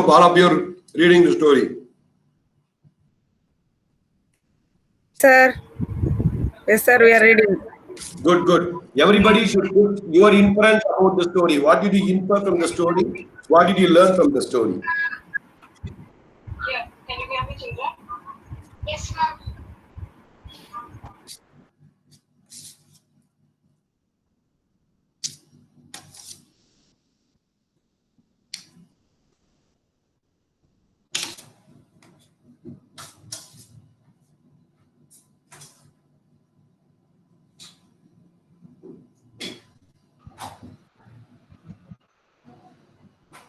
hope all of you are reading the story. Sir. Yes, sir, we are reading. Good, good. Everybody should put your inference about the story. What did you infer from the story? What did you learn from the story? Yeah. Can you hear me, children? Yes, ma'am.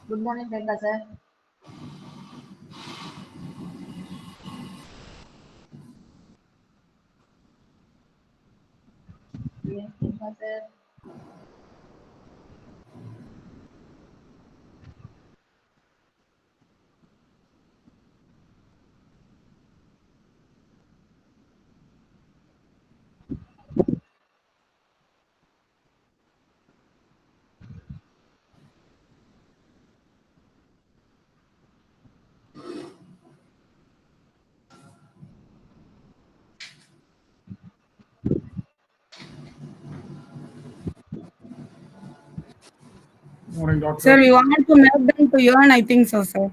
Good morning, Ranga sir. Yes, Ranga sir. Morning, doctor. Sir, we want to make them to earn, I think so, sir.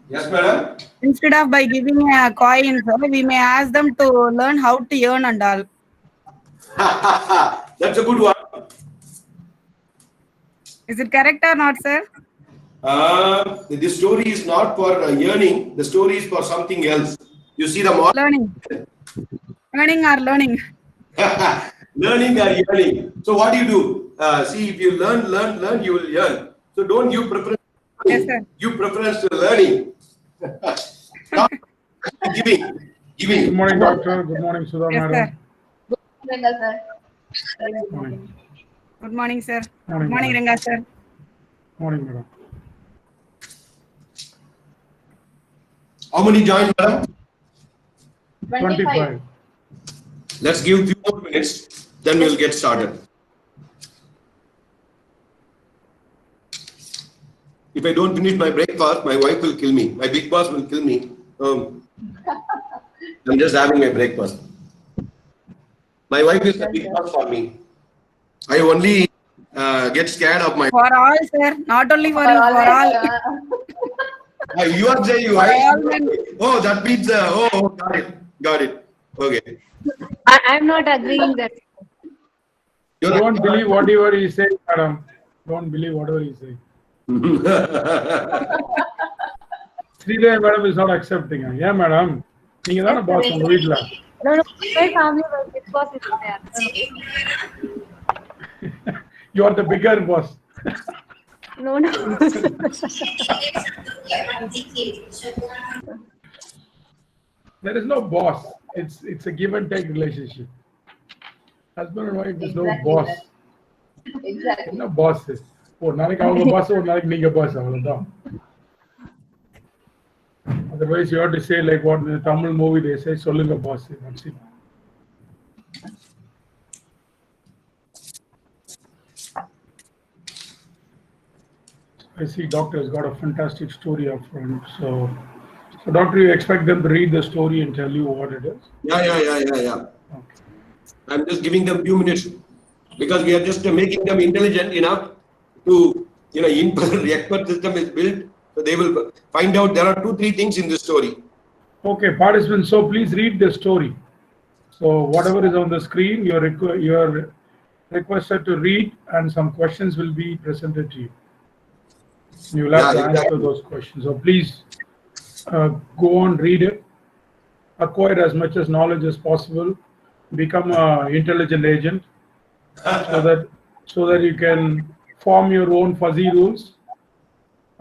Yes, madam. Instead of by giving a coin, sir, we may ask them to learn how to earn and all. That's a good one. Is it correct or not, sir? The story is not for earning. The story is for something else. You see the model? Learning. Earning or learning. Learning or earning. So what do you do? See, if you learn, you will earn. So don't give preference to Yes, learning. sir. Give preference to learning. Not giving. Good morning, doctor. Good morning, Sudha Yes, madam. sir. Good morning, Ranga sir. Morning. Good morning, sir. Morning, Good morning, madam. Ranga, sir. Morning, madam. How many joined, madam? 25. Let's give 2 more minutes, then we'll get started. If I don't finish my breakfast, my wife will kill me. My big boss will kill me. I'm just having my breakfast. My wife is the big boss for me. I only get scared of my. For all, sir. Not only for you, for all. You are saying you. Oh, that means. Got it. Okay. I'm not agreeing that. Don't believe whatever he says, madam. Don't believe whatever he says. Sridhar madam is not accepting. Yeah, madam. நீங்க தான pass உங்க வீட்ல. No, my family was big boss is there. You are the bigger boss. No. There is no boss. It's a give and take relationship. Husband and wife, there's no boss. Exactly. No bosses. ஒரு நாளைக்கு அவங்க pass ஒரு நாளைக்கு நீங்க pass அவ்வளவுதான். Otherwise, you have to say like what in the Tamil movie they say, "Solunga boss." That's it. I see doctor has got a fantastic story up front. So doctor, you expect them to read the story and tell you what it is? Yeah. Okay. I'm just giving them few minutes because we are just making them intelligent enough to, expert system is built. So they will find out there are 2-3 things in this story. Okay, participants, so please read the story. So whatever is on the screen, you're requested to read and some questions will be presented to you. You will have to answer those questions. So please go on, read it, acquire as much as knowledge as possible, become an intelligent agent so that you can form your own fuzzy rules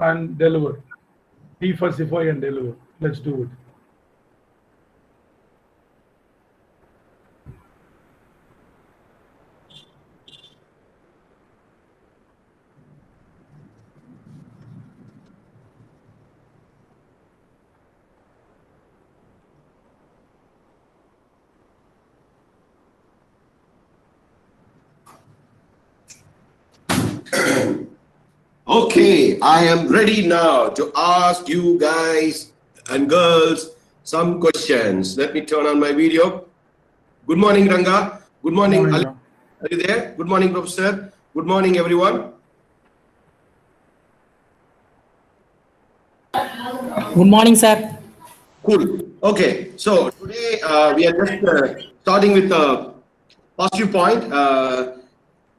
and deliver. Defuzzify and deliver. Let's do it. Okay, I am ready now to ask you guys and girls some questions. Let me turn on my video. Good morning, Ranga. Good morning, Morning, Ali. Ram. Are you there? Good morning, Professor. Good morning, everyone. Good morning, sir. Cool. Okay, so today we are just starting with a positive point.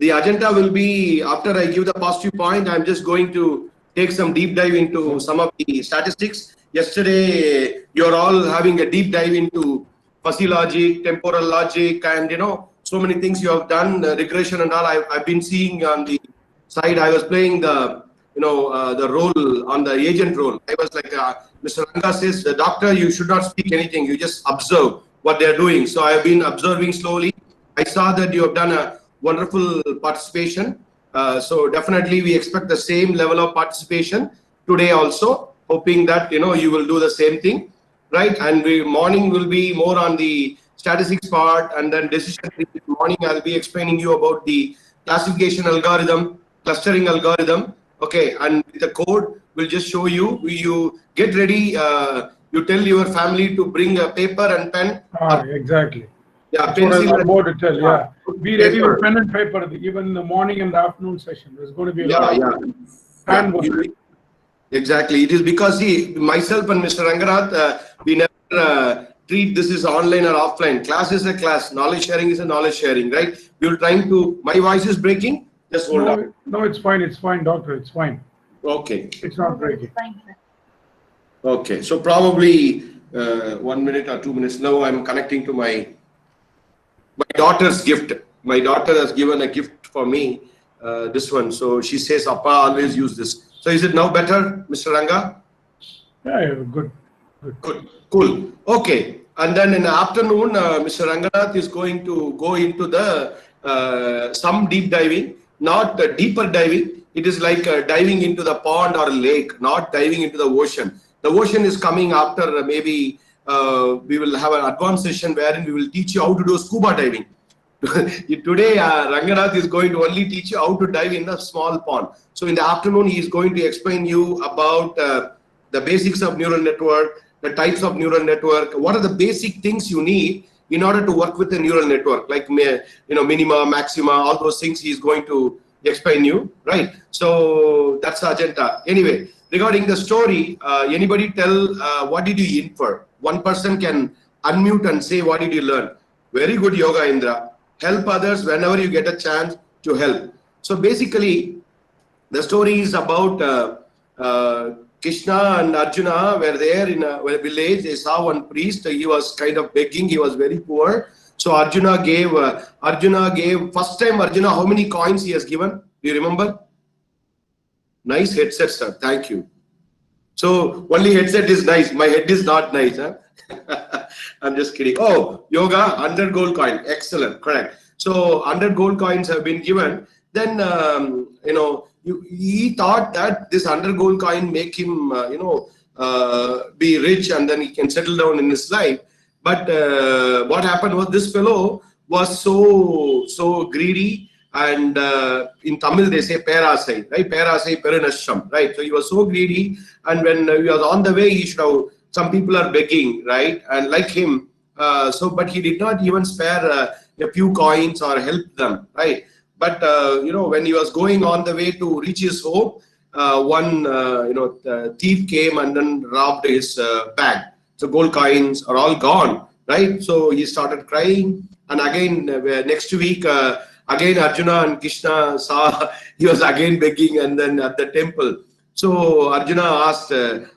The agenda will be, after I give the positive point, I'm just going to take some deep dive into some of the statistics. Yesterday, you're all having a deep dive into fuzzy logic, temporal logic, and so many things you have done, regression and all. I've been seeing on the side. I was playing the the role on the agent role. I was like, Mr. Ranga says, the doctor, you should not speak anything. You just observe what they're doing. So I have been observing slowly. I saw that you have done a wonderful participation. So definitely we expect the same level of participation today also, hoping that you will do the same thing, right? And morning will be more on the statistics part, and then decision tree. Morning I'll be explaining you about the classification algorithm, clustering algorithm. Okay, and the code will just show you. You get ready. You tell your family to bring a paper and pen. Exactly. Yeah, That's what I was pencil. about to tell. Yeah, be ready Paper. with pen and paper. Even the morning and the afternoon session, there's going to be a Yeah, lot yeah. of handwork. Exactly. It is because, see, myself and Mr. Ranganath, we never treat this as online or offline. Class is a class. Knowledge sharing is a knowledge sharing, right? You're trying to. My voice is breaking. Just hold on. No, it's fine. It's fine, doctor. It's fine. Okay. It's not breaking. Okay. So probably 1 minute or 2 minutes. Now I'm connecting to my daughter's gift. My daughter has given a gift for me. This one. So she says, "Appa, always use this." So is it now better, Mr. Ranga? Yeah, good. Good, cool. Okay, and then in the afternoon, Mr. Ranganath is going to go into the some deep diving, not deeper diving. It is like diving into the pond or lake, not diving into the ocean. The ocean is coming after maybe we will have an advanced session wherein we will teach you how to do scuba diving. Today, Ranganath is going to only teach you how to dive in a small pond. So in the afternoon, he is going to explain you about the basics of neural network, the types of neural network, what are the basic things you need in order to work with a neural network, like minima, maxima, all those things he is going to explain you, right? So that's the agenda. Anyway, regarding the story, anybody tell what did you infer? One person can unmute and say, what did you learn? Very good, Yoga Indra. Help others whenever you get a chance to help. So basically, the story is about Krishna and Arjuna were there in a village. They saw one priest. He was kind of begging. He was very poor. So Arjuna gave first time Arjuna, how many coins he has given? Do you remember? Nice headset, sir. Thank you. So only headset is nice. My head is not nice. Huh? I'm just kidding. Oh, yoga, 100 gold coin. Excellent. Correct. So 100 gold coins have been given. Then, he thought that this 100 gold coin make him, be rich and then he can settle down in his life. But what happened was this fellow was so greedy, and in Tamil they say perasai, right? Perasai perunasham, right? So he was so greedy, and when he was on the way, he should have. Some people are begging, right? And like him, but he did not even spare a few coins or help them, right? But when he was going on the way to reach his home, one thief came and then robbed his bag. So gold coins are all gone, right? So he started crying, and again next week, again Arjuna and Krishna saw he was again begging, and then at the temple. So Arjuna asked,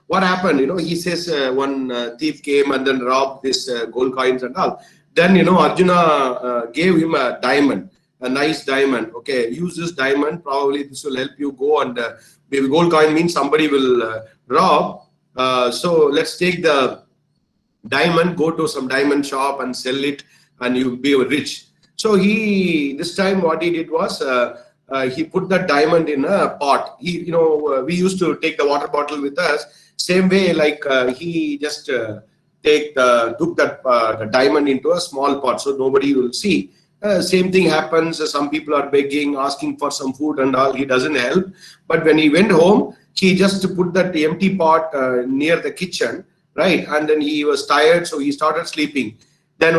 what happened? He says one thief came and then robbed this gold coins and all. Then Arjuna gave him a diamond. A nice diamond. Okay, use this diamond. Probably this will help you go, and maybe gold coin means somebody will rob. So let's take the diamond, go to some diamond shop and sell it, and you'll be rich. So this time what he did was he put that diamond in a pot. We used to take the water bottle with us. Same way, like he just took that the diamond into a small pot, so nobody will see. Same thing happens. Some people are begging, asking for some food and all. He doesn't help. But when he went home, he just put that empty pot near the kitchen, right? And then he was tired, so he started sleeping. Then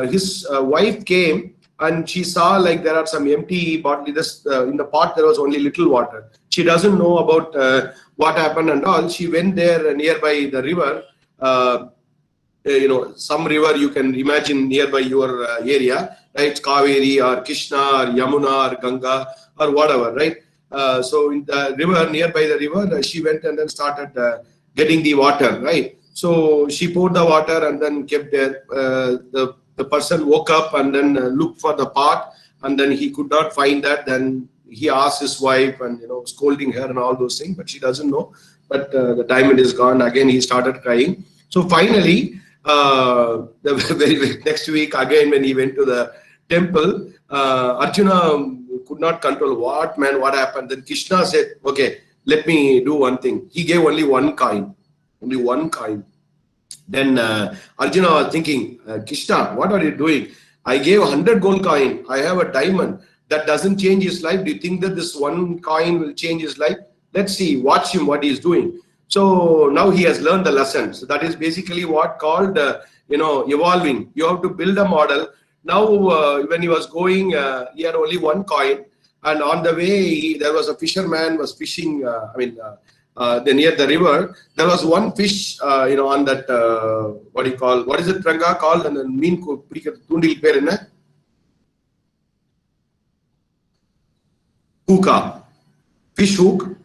his wife came and she saw like there are some empty bottle. In the pot there was only little water. She doesn't know about what happened and all. She went there nearby the river. Some river you can imagine nearby your area, right? Kaveri or Krishna or Yamuna or Ganga or whatever, right? So in the river, nearby the river, she went and then started getting the water, right? So she poured the water and then kept there. The person woke up and then looked for the pot, and then he could not find that. Then he asked his wife and scolding her and all those things, but she doesn't know. But the diamond is gone. Again, he started crying. So finally, the very next week, again when he went to the temple, Arjuna could not control what happened. Then Krishna said, okay, let me do one thing. He gave only one coin. Only one coin. Then Arjuna was thinking, Krishna, what are you doing? I gave 100 gold coin. I have a diamond. That doesn't change his life. Do you think that this one coin will change his life? Let's see. Watch him, what he is doing. So now he has learned the lesson. So that is basically what called, evolving. You have to build a model. Now, when he was going, he had only one coin. And on the way, there was a fisherman was fishing, near the river. There was one fish, on that, what is it, Ranga called? And then mean tundil per enna? Hooka. Fish hook.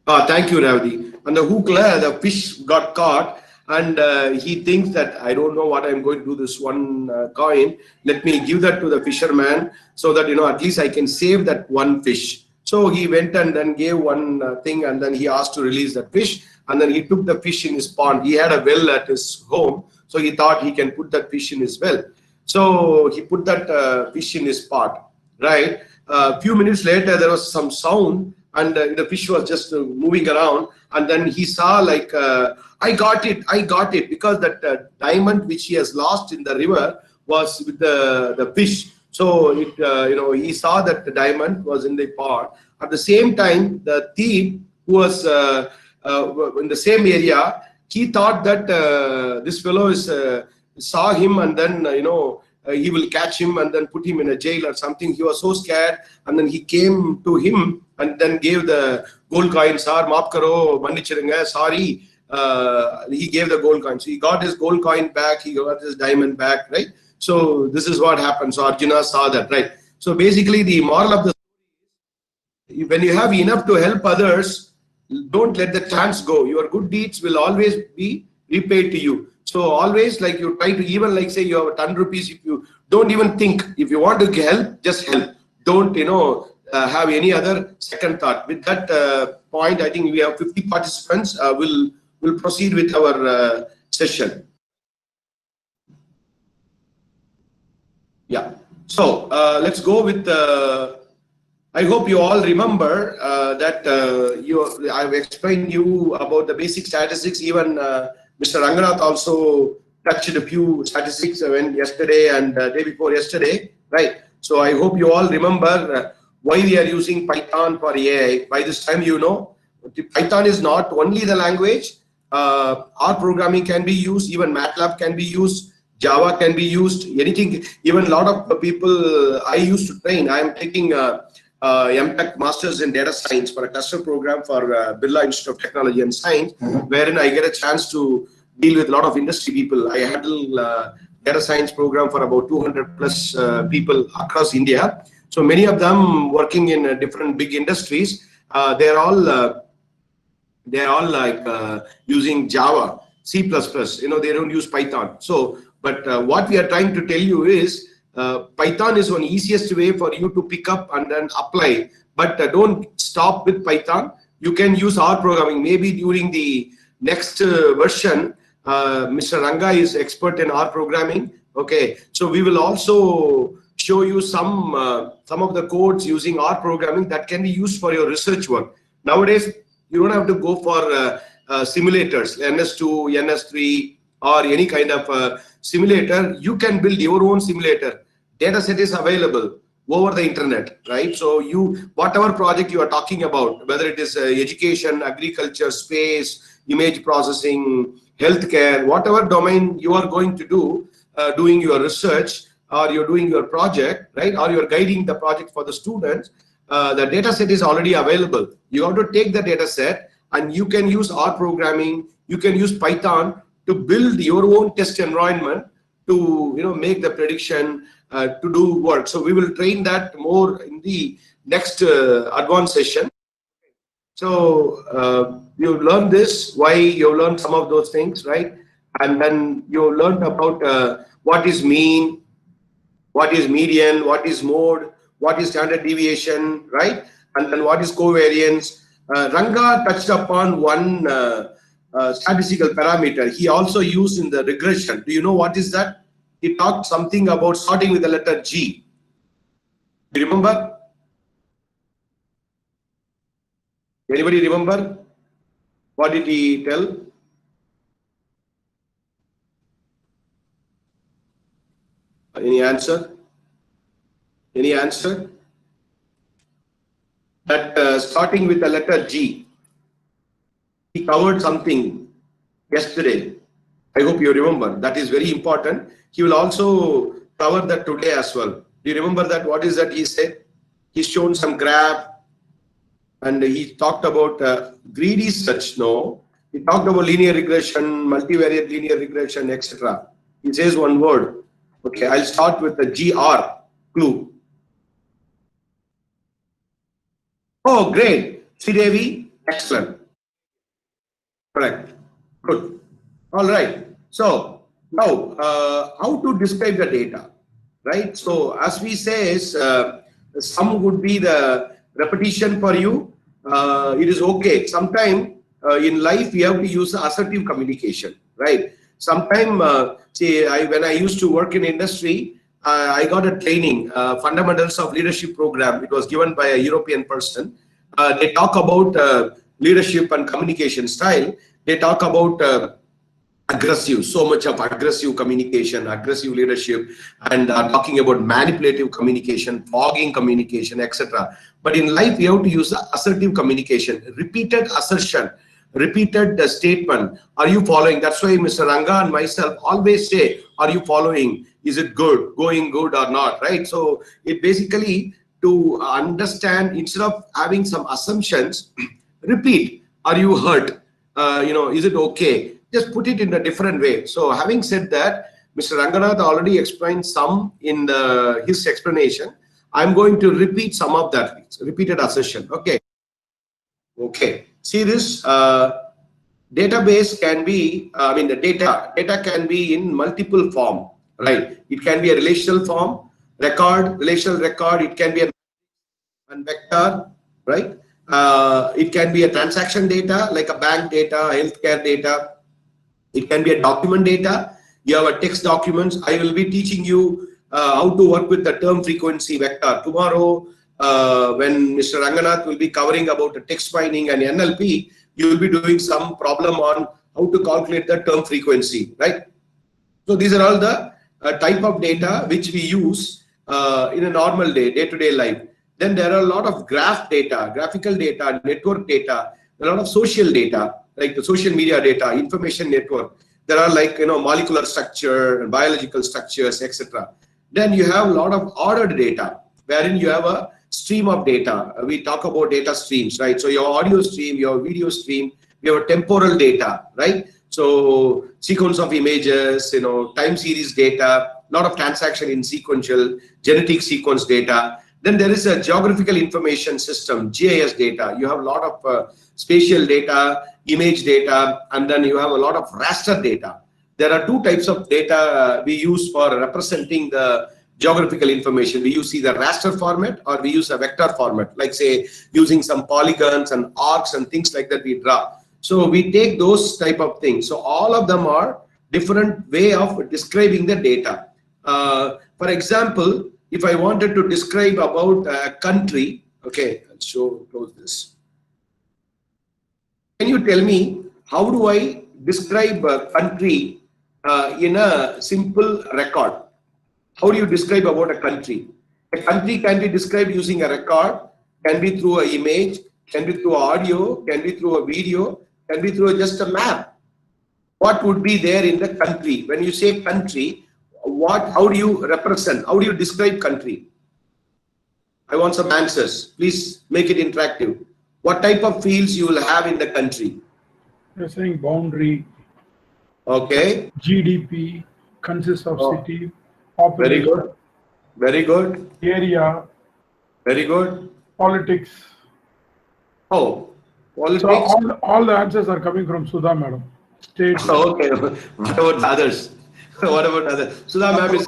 Thank you, Ravdi. And the hook, the fish got caught, and he thinks that I don't know what I'm going to do this one coin. Let me give that to the fisherman so that at least I can save that one fish. So he went and then gave one thing, and then he asked to release that fish, and then he took the fish in his pond. He had a well at his home, so he thought he can put that fish in his well. So he put that fish in his pot, right? A few minutes later, there was some sound, and the fish was just moving around, and then he saw like, I got it, because that diamond which he has lost in the river was with the fish. So he saw that the diamond was in the pot. At the same time, the thief who was in the same area, he thought that this fellow saw him, and then he will catch him and then put him in a jail or something. He was so scared, and then he came to him and then gave the gold coin. Sir, maaf karo, manichirunga, sorry. He gave the gold coin. So he got his gold coin back, he got his diamond back, right? So this is what happened. So Arjuna saw that, right? So basically the moral of the story is, when you have enough to help others, don't let the chance go. Your good deeds will always be repaid to you. So always, like, you try to, even like say you have 10 rupees, if you don't even think, if you want to help, just help. Don't have any other second thought. With that point, I think we have 50 participants. We'll proceed with our session. Yeah. So let's go with. I hope you all remember that I've explained you about the basic statistics. Even Mr. Ranganath also touched a few statistics yesterday and day before yesterday, right? So I hope you all remember why we are using Python for AI. By this time, Python is not only the language. R programming can be used, even MATLAB can be used, Java can be used, anything. Even a lot of people I used to train. I am taking MTech Masters in Data Science for a cluster program for Birla Institute of Technology and Science, wherein I get a chance to deal with a lot of industry people. I handle data science program for about 200 plus people across India. So many of them working in different big industries. They're all like using Java, C++. They don't use Python. So, but what we are trying to tell you is Python is one easiest way for you to pick up and then apply. But don't stop with Python. You can use R programming. Maybe during the next version, Mr. Ranga is expert in R programming. Okay, so we will also show you some of the codes using R programming that can be used for your research work. Nowadays, you don't have to go for simulators, NS2, NS3, or any kind of simulator. You can build your own simulator data set is available over the internet, right? So whatever project you are talking about, whether it is education, agriculture, space, image processing, healthcare, whatever domain you are going to do, doing your research, or you're doing your project, right? Or you're guiding the project for the students, the data set is already available. You have to take the data set, and you can use R programming, you can use Python to build your own test environment to make the prediction, to do work. So we will train that more in the next advanced session. So you learn this, why you learned some of those things, right? And then you learned about what is mean, what is median, what is mode, what is standard deviation, right? And then what is covariance. Ranga touched upon one statistical parameter he also used in the regression. Do you know what is that? He talked something about sorting with the letter G. Do you remember? Anybody remember? What did he tell? Any answer? Any answer? That starting with the letter G. He covered something yesterday. I hope you remember. That is very important. He will also cover that today as well. Do you remember that? What is that he said? He's shown some graph, and he talked about greedy search. No, he talked about linear regression, multivariate linear regression, etc. He says one word. Okay, I'll start with the GR clue. Oh, great. Sridevi, excellent. Correct. Good. All right. So now, how to describe the data, right? So as we say, some would be the repetition for you. It is okay. Sometime in life we have to use assertive communication, right? Sometime, when I used to work in industry, I got a training, fundamentals of leadership program. It was given by a European person. They talk about leadership and communication style. They talk about aggressive, so much of aggressive communication, aggressive leadership, and talking about manipulative communication, fogging communication, etc. But in life, we have to use the assertive communication, repeated assertion, repeated statement. Are you following? That's why Mr. Ranga and myself always say, are you following? Is it good, going good or not, right? So it basically to understand, instead of having some assumptions, repeat. Are you hurt? Is it okay? Just put it in a different way. So having said that, Mr. Ranganath already explained some in his explanation. I'm going to repeat some of that, repeated assertion. Okay. Okay. See this, database can be, the data can be in multiple form, right? It can be a relational form, relational record. It can be a vector, right? It can be a transaction data, like a bank data, healthcare data. It can be a document data. You have a text documents. I will be teaching you how to work with the term frequency vector. Tomorrow, when Mr. Ranganath will be covering about the text mining and NLP, you will be doing some problem on how to calculate the term frequency, right? So these are all the type of data which we use in a normal day-to-day life. Then there are a lot of graph data, graphical data, network data, a lot of social data, like the social media data, information network. There are like, molecular structure, biological structures, etc. Then you have a lot of ordered data, wherein you have a stream of data. We talk about data streams, right? So your audio stream, your video stream, you have a temporal data, right? So sequence of images, time series data, a lot of transaction in sequential, genetic sequence data. Then there is a geographical information system, GIS data. You have a lot of spatial data, image data, and then you have a lot of raster data. There are two types of data we use for representing the geographical information. We use either raster format or we use a vector format, like say using some polygons and arcs and things like that we draw. So we take those type of things. So all of them are different way of describing the data. For example, if I wanted to describe about a country, okay, I'll close this. Can you tell me how do I describe a country in a simple record? how do you describe about a country? A country can be described using a record, can be through an image, can be through audio, can be through a video, can be through just a map. What would be there in the country? When you say country, how do you represent? How do you describe country? I want some answers. Please make it interactive. What type of fields you will have in the country? You're saying boundary. Okay. GDP consists of city, Very population. good. Very good. Area. Very good. Politics. Oh, politics. So all the answers are coming from Sudha madam. States. Okay. What about others? What about others? Sudha ma'am is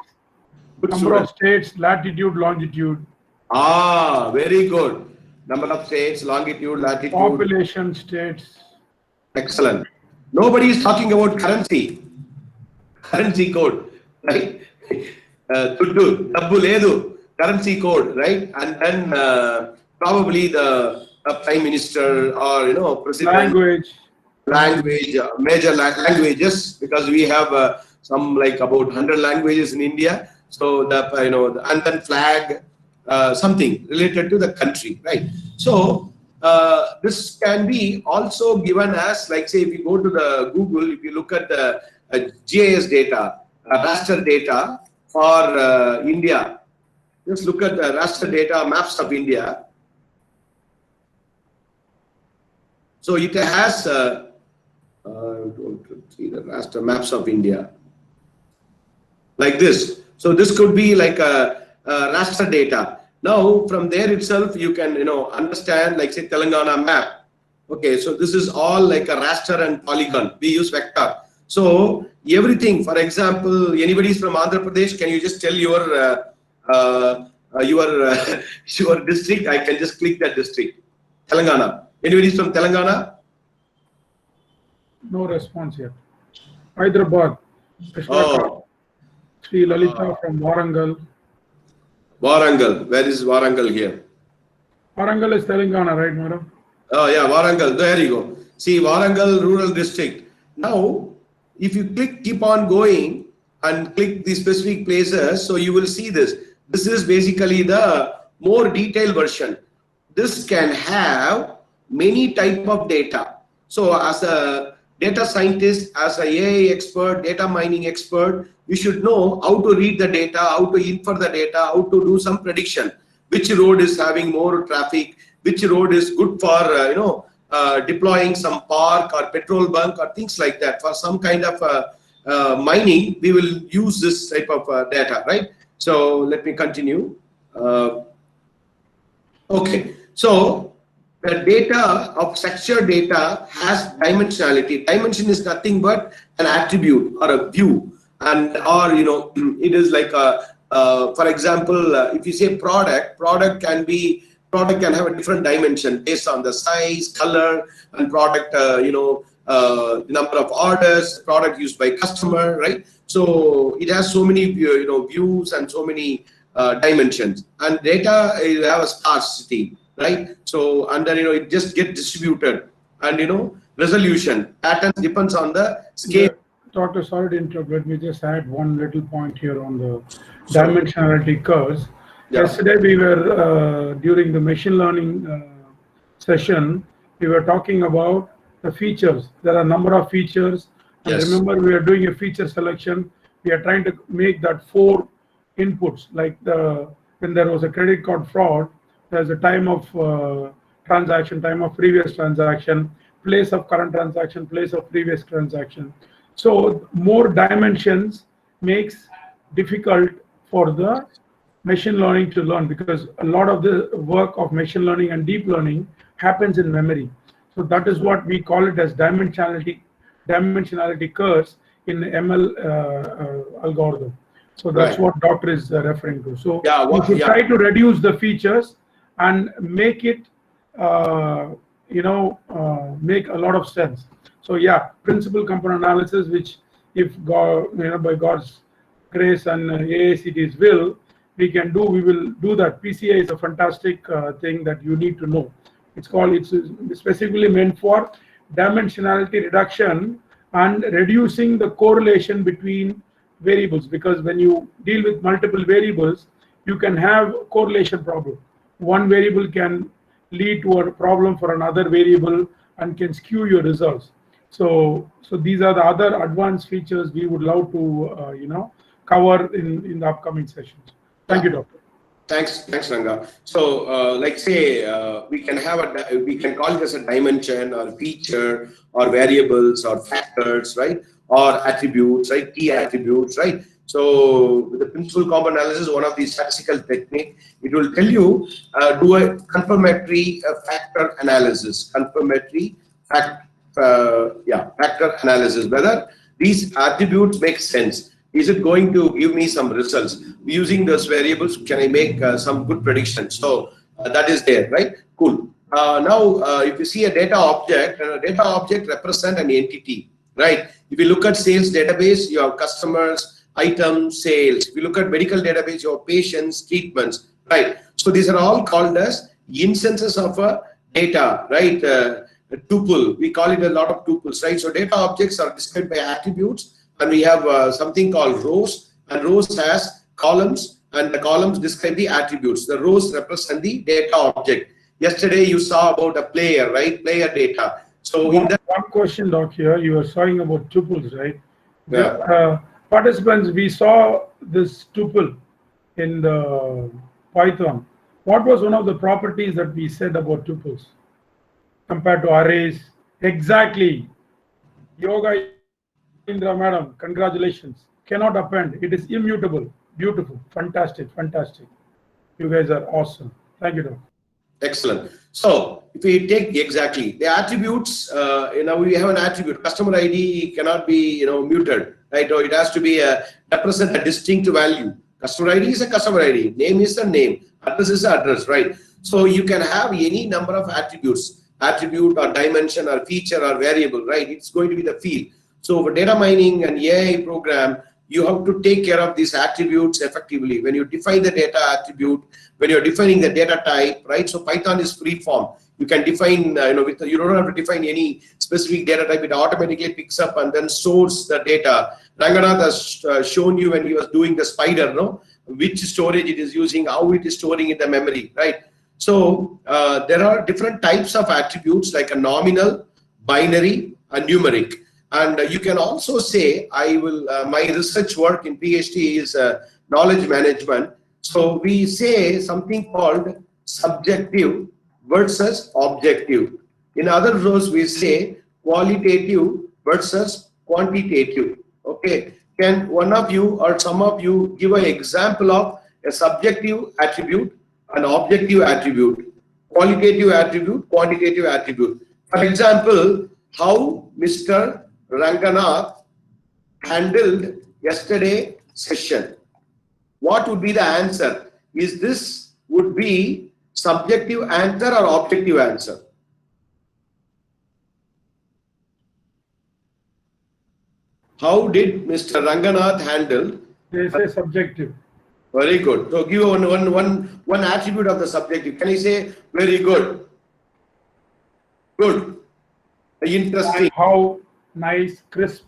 good Number of student. states, latitude, longitude. Ah, very good. Number of states, longitude, latitude. Population, states. Excellent. Nobody is talking about currency. Currency code, right? Tuttu, dabbu ledu, currency code, right? And then probably the prime minister or president. Language. Major languages, because we have some like about 100 languages in India. So and then flag, something related to the country, right? So this can be also given as, like, say, if you go to the Google, if you look at the GIS data, raster data for India, just look at the raster data maps of India. So it has see the raster maps of India like this. So this could be like a raster data. Now from there itself you can understand, like, say, Telangana map. Okay, so this is all like a raster and polygon. We use vector. So everything, for example, anybody is from Andhra Pradesh, can you just tell your district? I can just click that district. Telangana. Anybody is from Telangana? No response yet. Hyderabad. Oh. Sri Lalita from Warangal. Warangal. Where is Warangal here? Warangal is Telangana, right, madam? Oh yeah, Warangal. There you go. See, Warangal rural district. Now, if you keep on going and click the specific places, so you will see this. This is basically the more detailed version. This can have many type of data. So as a data scientist, as a AI expert, data mining expert, you should know how to read the data, how to infer the data, how to do some prediction. Which road is having more traffic, which road is good for deploying some park or petrol bunk or things like that. For some kind of mining, we will use this type of data, right? So let me continue. Okay, so the data of structured data has dimensionality. Dimension is nothing but an attribute or a view, and it is like for example, if you say product can have a different dimension based on the size, color, and product, the number of orders, product used by customer, right? So it has so many views and so many dimensions. And data you have a sparsity, right? So and then it just get distributed, and resolution patterns depends on the scale. Yeah. Doctor, sorry to interrupt. Let me just add one little point here on the dimensionality curves. Yeah. Yesterday we were during the machine learning session, we were talking about the features. There are a number of features. And yes. Remember, we are doing a feature selection. We are trying to make that 4 inputs. Like when there was a credit card fraud, there's a time of transaction, time of previous transaction, place of current transaction, place of previous transaction. So more dimensions makes difficult for the machine learning to learn, because a lot of the work of machine learning and deep learning happens in memory. So that is what we call it as dimensionality curves in the ML algorithm. So that's right. What doctor is referring to. So we should try to reduce the features and make it make a lot of sense. So principal component analysis, which if God, by God's grace and AICTE's will, we will do that. PCA is a fantastic thing that you need to know. It's specifically meant for dimensionality reduction and reducing the correlation between variables, because when you deal with multiple variables, you can have correlation problem. One variable can lead to a problem for another variable and can skew your results. So these are the other advanced features we would love to cover in the upcoming sessions. Thank you, Doctor. Thanks, Ranga. So, like say, we can call it as a dimension or feature or variables or factors, right? Or attributes, right? Key attributes, right? So, with the principal component analysis, one of these statistical technique, it will tell you do a confirmatory factor analysis, factor analysis, whether these attributes make sense. Is it going to give me some results? Using those variables, can I make some good predictions? So that is there, right? Cool. Now, if you see a data object, and a data object represent an entity, right? If you look at sales database, you have customers, items, sales. If you look at medical database, you have patients, treatments, right? So these are all called as instances of a data, right? A tuple. We call it a lot of tuples, right? So data objects are described by attributes. And we have something called rows, and rows has columns, and the columns describe the attributes. The rows represent the data object. Yesterday you saw about a player, right? Player data. So one question, Doc, here you were talking about tuples, right? Yeah. Participants, we saw this tuple in the Python. What was one of the properties that we said about tuples compared to arrays? Exactly. Yoga Indra madam, congratulations. Cannot append. It is immutable. Beautiful. Fantastic. Fantastic. You guys are awesome. Thank you, Doc. Excellent. So if we take exactly the attributes, we have an attribute. Customer ID cannot be muted, right? Or it has to be represent a distinct value. Customer ID is a customer ID. Name is a name. Address is an address, right? So you can have any number of attributes, attribute or dimension or feature or variable, right? It's going to be the field. So for data mining and AI program, you have to take care of these attributes effectively. When you define the data attribute, when you're defining the data type, right? So Python is free form. You can define, you don't have to define any specific data type. It automatically picks up and then stores the data. Ranganath has shown you when he was doing the spider, which storage it is using, how it is storing in the memory, right? So there are different types of attributes like a nominal, binary, and numeric. And you can also say, my research work in PhD is knowledge management. So we say something called subjective versus objective. In other words, we say qualitative versus quantitative. Okay. Can one of you or some of you give an example of a subjective attribute, an objective attribute, qualitative attribute, quantitative attribute? For example, how Mr. Ranganath handled yesterday session. What would be the answer? Is this would be subjective answer or objective answer? How did Mr. Ranganath handle? They say subjective. Very good. So give one attribute of the subjective. Can you say very good? Good. Interesting. How nice, crisp.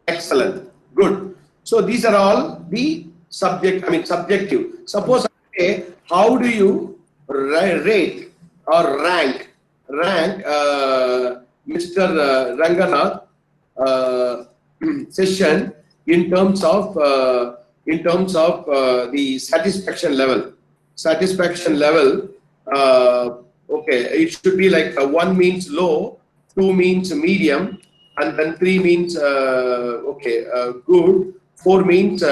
Excellent. Good. So these are all the subjective. Suppose I say, how do you rate or rank Mr. Ranganath session in terms of the satisfaction level? Satisfaction level. Okay, it should be like 1 means low, 2 means medium, and then 3 means good, 4 means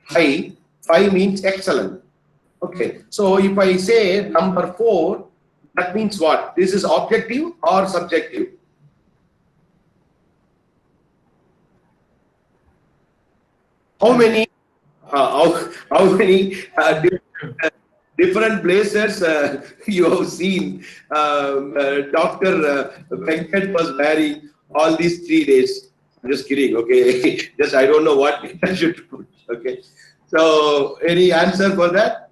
high, 5 means excellent. Okay, so if I say number 4, that means what? This is objective or subjective? How many different blazers you have seen Dr. Venkat was wearing all these 3 days? I'm just kidding, okay? Just I don't know what I should put, okay? So any answer for that?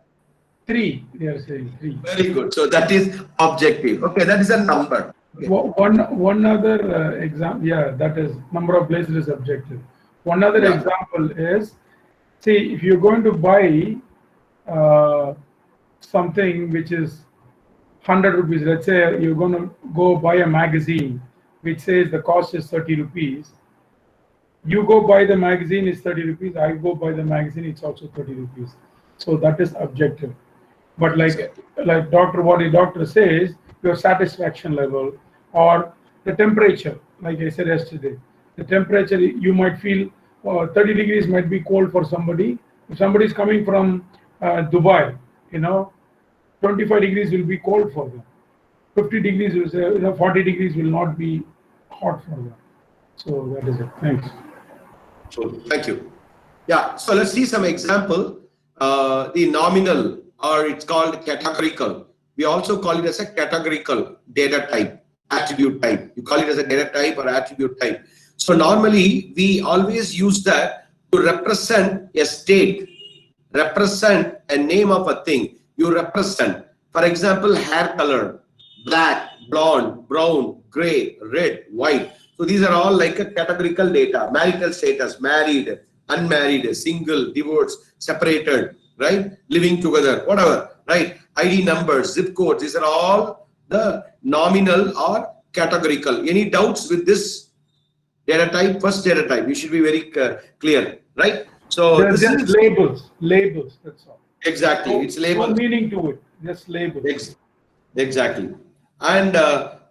3, they are saying 3. Very good. So that is objective. Okay, that is a number. Okay. One other example, yeah, that is number of places is objective. One other Yeah. example is, see, if you're going to buy something which is 100 rupees, let's say you're going to go buy a magazine which says the cost is 30 rupees. You go buy the magazine, it's 30 rupees. I go buy the magazine, it's also 30 rupees. So that is objective. But like what the doctor says, your satisfaction level or the temperature, like I said yesterday, the temperature, you might feel 30 degrees might be cold for somebody. If somebody is coming from Dubai, 25 degrees will be cold for them. 50 degrees will say, 40 degrees will not be hot for them. So that is it. Thanks. So thank you. Yeah. So let's see some example. The nominal, or it's called categorical. We also call it as a categorical data type, attribute type. You call it as a data type or attribute type. So normally we always use that to represent a state, represent a name of a thing. You represent, for example, hair color, black, blonde, brown, gray, red, white. So these are all like a categorical data. Marital status, married, unmarried, single, divorced, separated, right? Living together, whatever, right? ID numbers, zip codes, these are all the nominal or categorical. Any doubts with this data type? First data type, you should be very clear, right? So They're this just is labels, that's all. exactly, it's label. No meaning to it, just labels. Exactly. And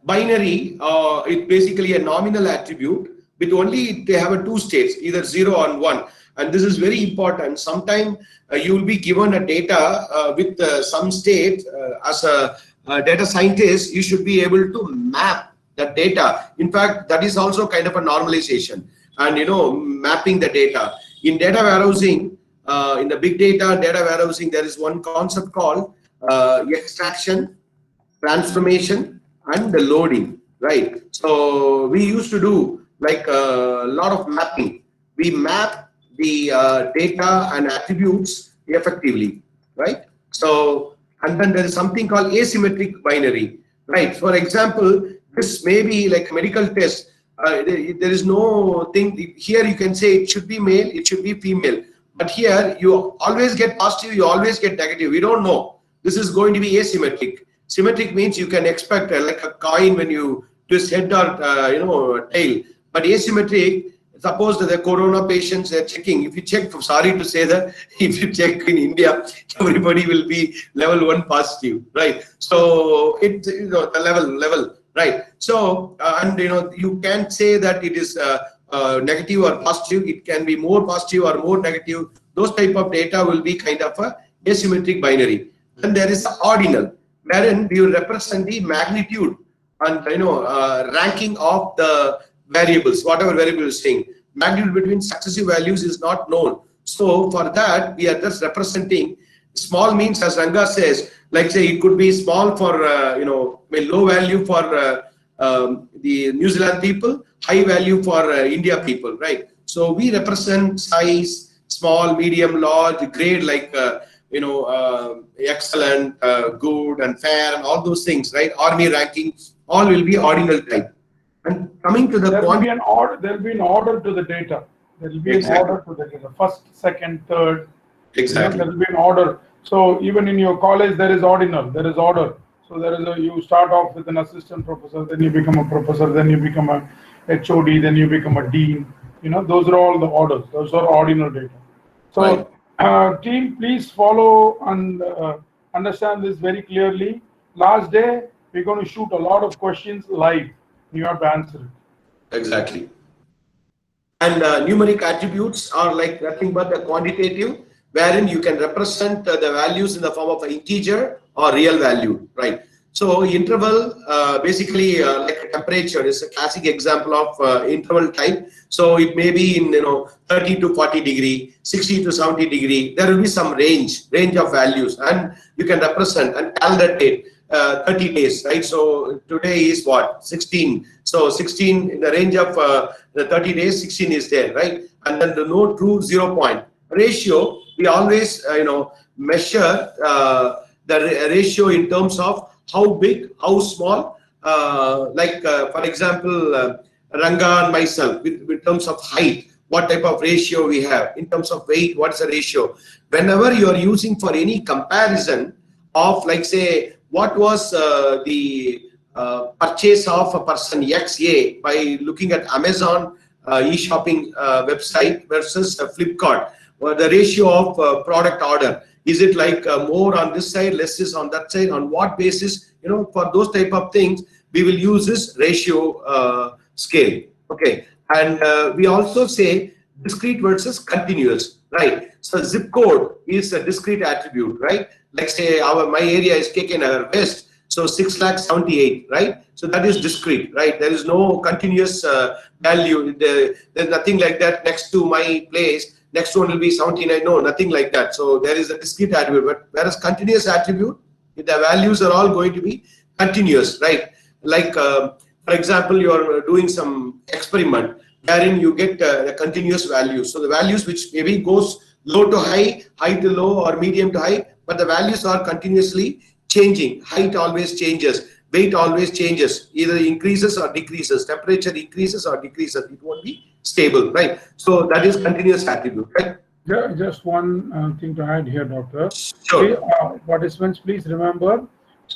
binary, it's basically a nominal attribute with only, they have two states, either 0 or 1. And this is very important. Sometimes you will be given a data with some state. As a data scientist, you should be able to map that data. In fact, that is also kind of a normalization and mapping the data. In data warehousing, in the big data warehousing, there is one concept called extraction, transformation, and the loading, right? So we used to do like a lot of mapping. We map the data and attributes effectively, right? So, and then there is something called asymmetric binary, right? For example, this may be like a medical test. There is no thing here. You can say it should be male, it should be female, but here you always get positive, you always get negative. We don't know. This is going to be asymmetric. Symmetric means you can expect like a coin when you twist head or tail. But asymmetric, suppose that the corona patients are checking. If you check, sorry to say that, if you check in India, everybody will be level 1 positive, right? So it's the level, right? So and you can't say that it is negative or positive. It can be more positive or more negative. Those type of data will be kind of a asymmetric binary. Then there is the ordinal, wherein you represent the magnitude and ranking of the variables, whatever variable is saying. Magnitude between successive values is not known. So for that, we are just representing. Small means, as Ranga says, like say it could be small for low value for the New Zealand people, high value for India people, right? So we represent size, small, medium, large, grade, like excellent, good, and fair, and all those things, right? Army ranking, all will be ordinal type. And coming to the There point, will be an order. There will be an order to the data. There will be Exactly. an order to the data. First, second, third. exactly, There will be an order. So even in your college, there is ordinal. There is order. So there is you start off with an assistant professor, then you become a professor, then you become a HOD, then you become a dean. Those are all the orders. Those are ordinal data. So team, please follow and understand this very clearly. Last day, we're going to shoot a lot of questions live. You have to answer it. exactly. And numeric attributes are like nothing but the quantitative, wherein you can represent the values in the form of an integer or real value, right? So interval, basically like a temperature is a classic example of interval type. So it may be in 30 to 40 degree, 60 to 70 degree. There will be some range of values, and you can represent and calendar date. 30 days, right? So today is what, 16. So 16 in the range of the 30 days, 16 is there, right? And then the no true 0 point ratio. We always measure the ratio in terms of how big, how small. For example, Ranga and myself, in terms of height, what type of ratio we have. In terms of weight, what is the ratio? Whenever you are using for any comparison of, like say, what was the purchase of a person XA by looking at Amazon e-shopping website versus Flipkart, or the ratio of product order. Is it like more on this side, less is on that side? On what basis? You know, for those type of things, we will use this ratio scale. Okay, and we also say discrete versus continuous, right? So zip code is a discrete attribute, right? Like say my area is KK West, so 6,78,000, right? So that is discrete, right? There is no continuous value. There's nothing like that next to my place. Next one will be 79. No, nothing like that. So there is a discrete attribute. But whereas continuous attribute, the values are all going to be continuous, right? Like for example, you are doing some experiment wherein you get the continuous values. So the values which maybe goes low to high, high to low, or medium to high, but the values are continuously changing. Height always changes, weight always changes, either increases or decreases, temperature increases or decreases. It won't be stable, right? So that is continuous attribute, right? Just one thing to add here, Doctor. Sure. Participants, please remember,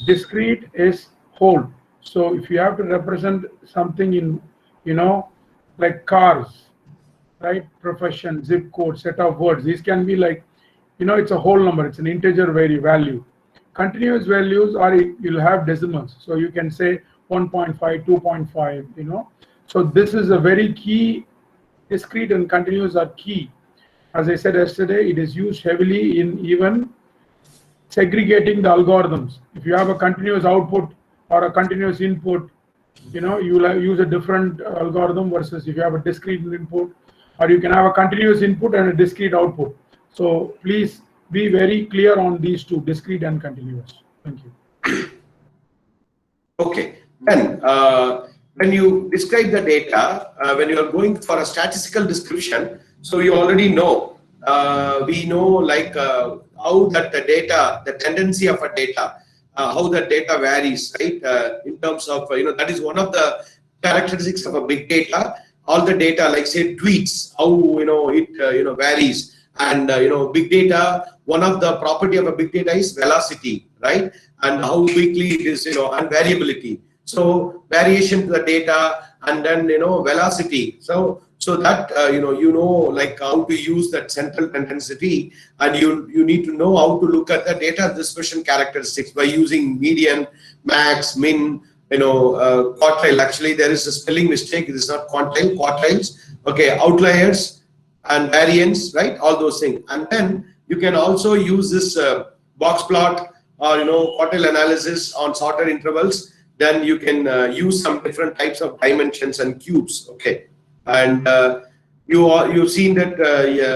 discrete is whole. So if you have to represent something in, you know, like cars, right? Profession, zip code, set of words. These can be like, you know, it's a whole number. It's an integer value. Continuous values are, you'll have decimals. So you can say 1.5, 2.5, you know. So this is a very key. Discrete and continuous are key. As I said yesterday, it is used heavily in even segregating the algorithms. If you have a continuous output or a continuous input, you know, you will use a different algorithm versus if you have a discrete input, or you can have a continuous input and a discrete output. So please be very clear on these two, discrete and continuous. Thank you. Okay. Then when you describe the data, when you are going for a statistical description, so you already know, we know like how that the data, the tendency of a data, how the data varies, right? In terms of, you know, that is one of the characteristics of a big data. All the data, like say tweets, how, you know, it varies. And you know, big data, one of the property of a big data is velocity, right? And how quickly it is, you know, and variability. So variation to the data, and then, you know, velocity. So that you know like how to use that central tendency, and you need to know how to look at the data dispersion characteristics by using median, max, min, you know, quartile. Actually, there is a spelling mistake. It is not quantile, quartiles. Okay, outliers and variance, right? All those things. And then you can also use this box plot or, you know, quartile analysis on shorter intervals. Then you can use some different types of dimensions and cubes. Okay, and you've seen that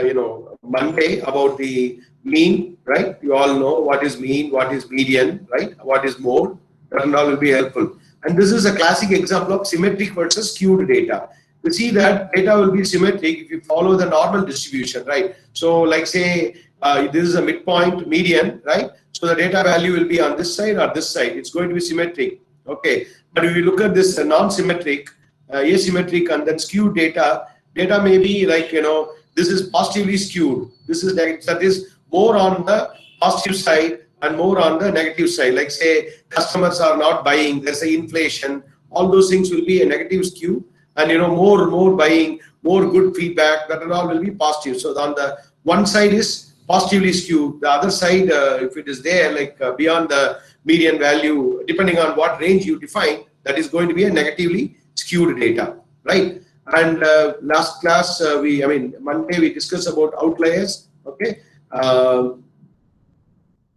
you know, Monday about the mean, right? You all know what is mean, what is median, right? What is mode. That and all will be helpful. And this is a classic example of symmetric versus skewed data. You see that data will be symmetric if you follow the normal distribution, right? So like say this is a midpoint median, right? So the data value will be on this side or this side. It's going to be symmetric. Okay, but if you look at this non-symmetric, asymmetric, and then skewed data may be like, you know, this is positively skewed. This is that is more on the positive side and more on the negative side. Like say customers are not buying, there's a inflation. All those things will be a negative skew, and you know, more buying, more good feedback. That and all will be positive. So on the one side is positively skewed. The other side, if it is there, like beyond the median value, depending on what range you define, that is going to be a negatively skewed data, right? And last class, Monday we discussed about outliers. Okay, so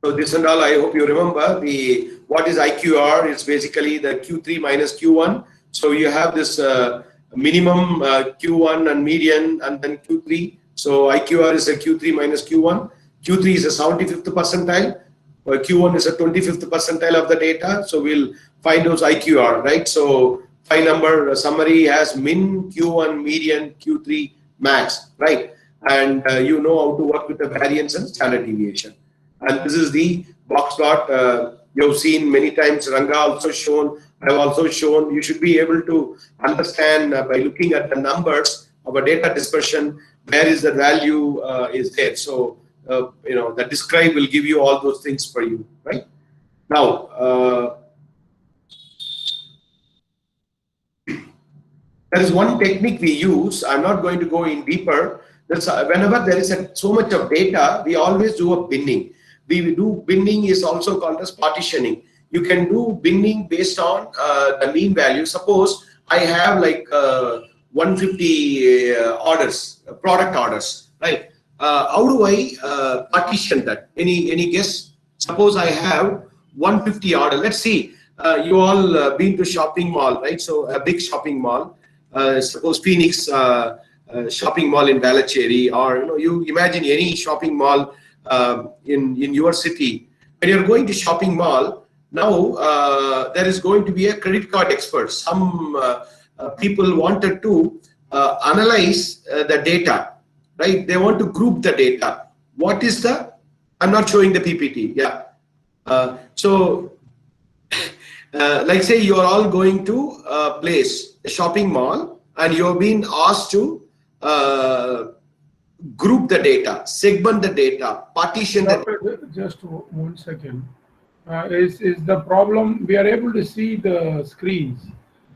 this and all, I hope you remember what is IQR. It's basically the Q3 minus Q1. So you have this minimum Q1 and median, and then Q3. So IQR is a Q3 minus Q1. Q3 is a 75th percentile. Q1 is a 25th percentile of the data. So we'll find those IQR, right? So 5 number summary has min, Q1, median, Q3, max, right? And you know how to work with the variance and standard deviation. And this is the box plot. You've seen many times. Ranga also shown. I've also shown. You should be able to understand by looking at the numbers of a data dispersion, where is the value is there. So the describe will give you all those things for you, right? Now there is one technique we use. I'm not going to go in deeper. Whenever there is so much of data, we always do a binning. We do binning is also called as partitioning. You can do binning based on the mean value. Suppose I have like 150 orders, product orders, right? How do I partition that? Any guess? Suppose I have 150 order. Let's see. You all been to shopping mall, right? So a big shopping mall. Suppose Phoenix shopping mall in Velachery, or you imagine any shopping mall in your city. When you're going to shopping mall, now there is going to be a credit card expert. Some people wanted to analyze the data, right? They want to group the data. What is the? I'm not showing the PPT. Yeah. Like say you are all going to a place, a shopping mall, and you have been asked to group the data, segment the data, partition the data. Just 1 second. Is the problem we are able to see the screens?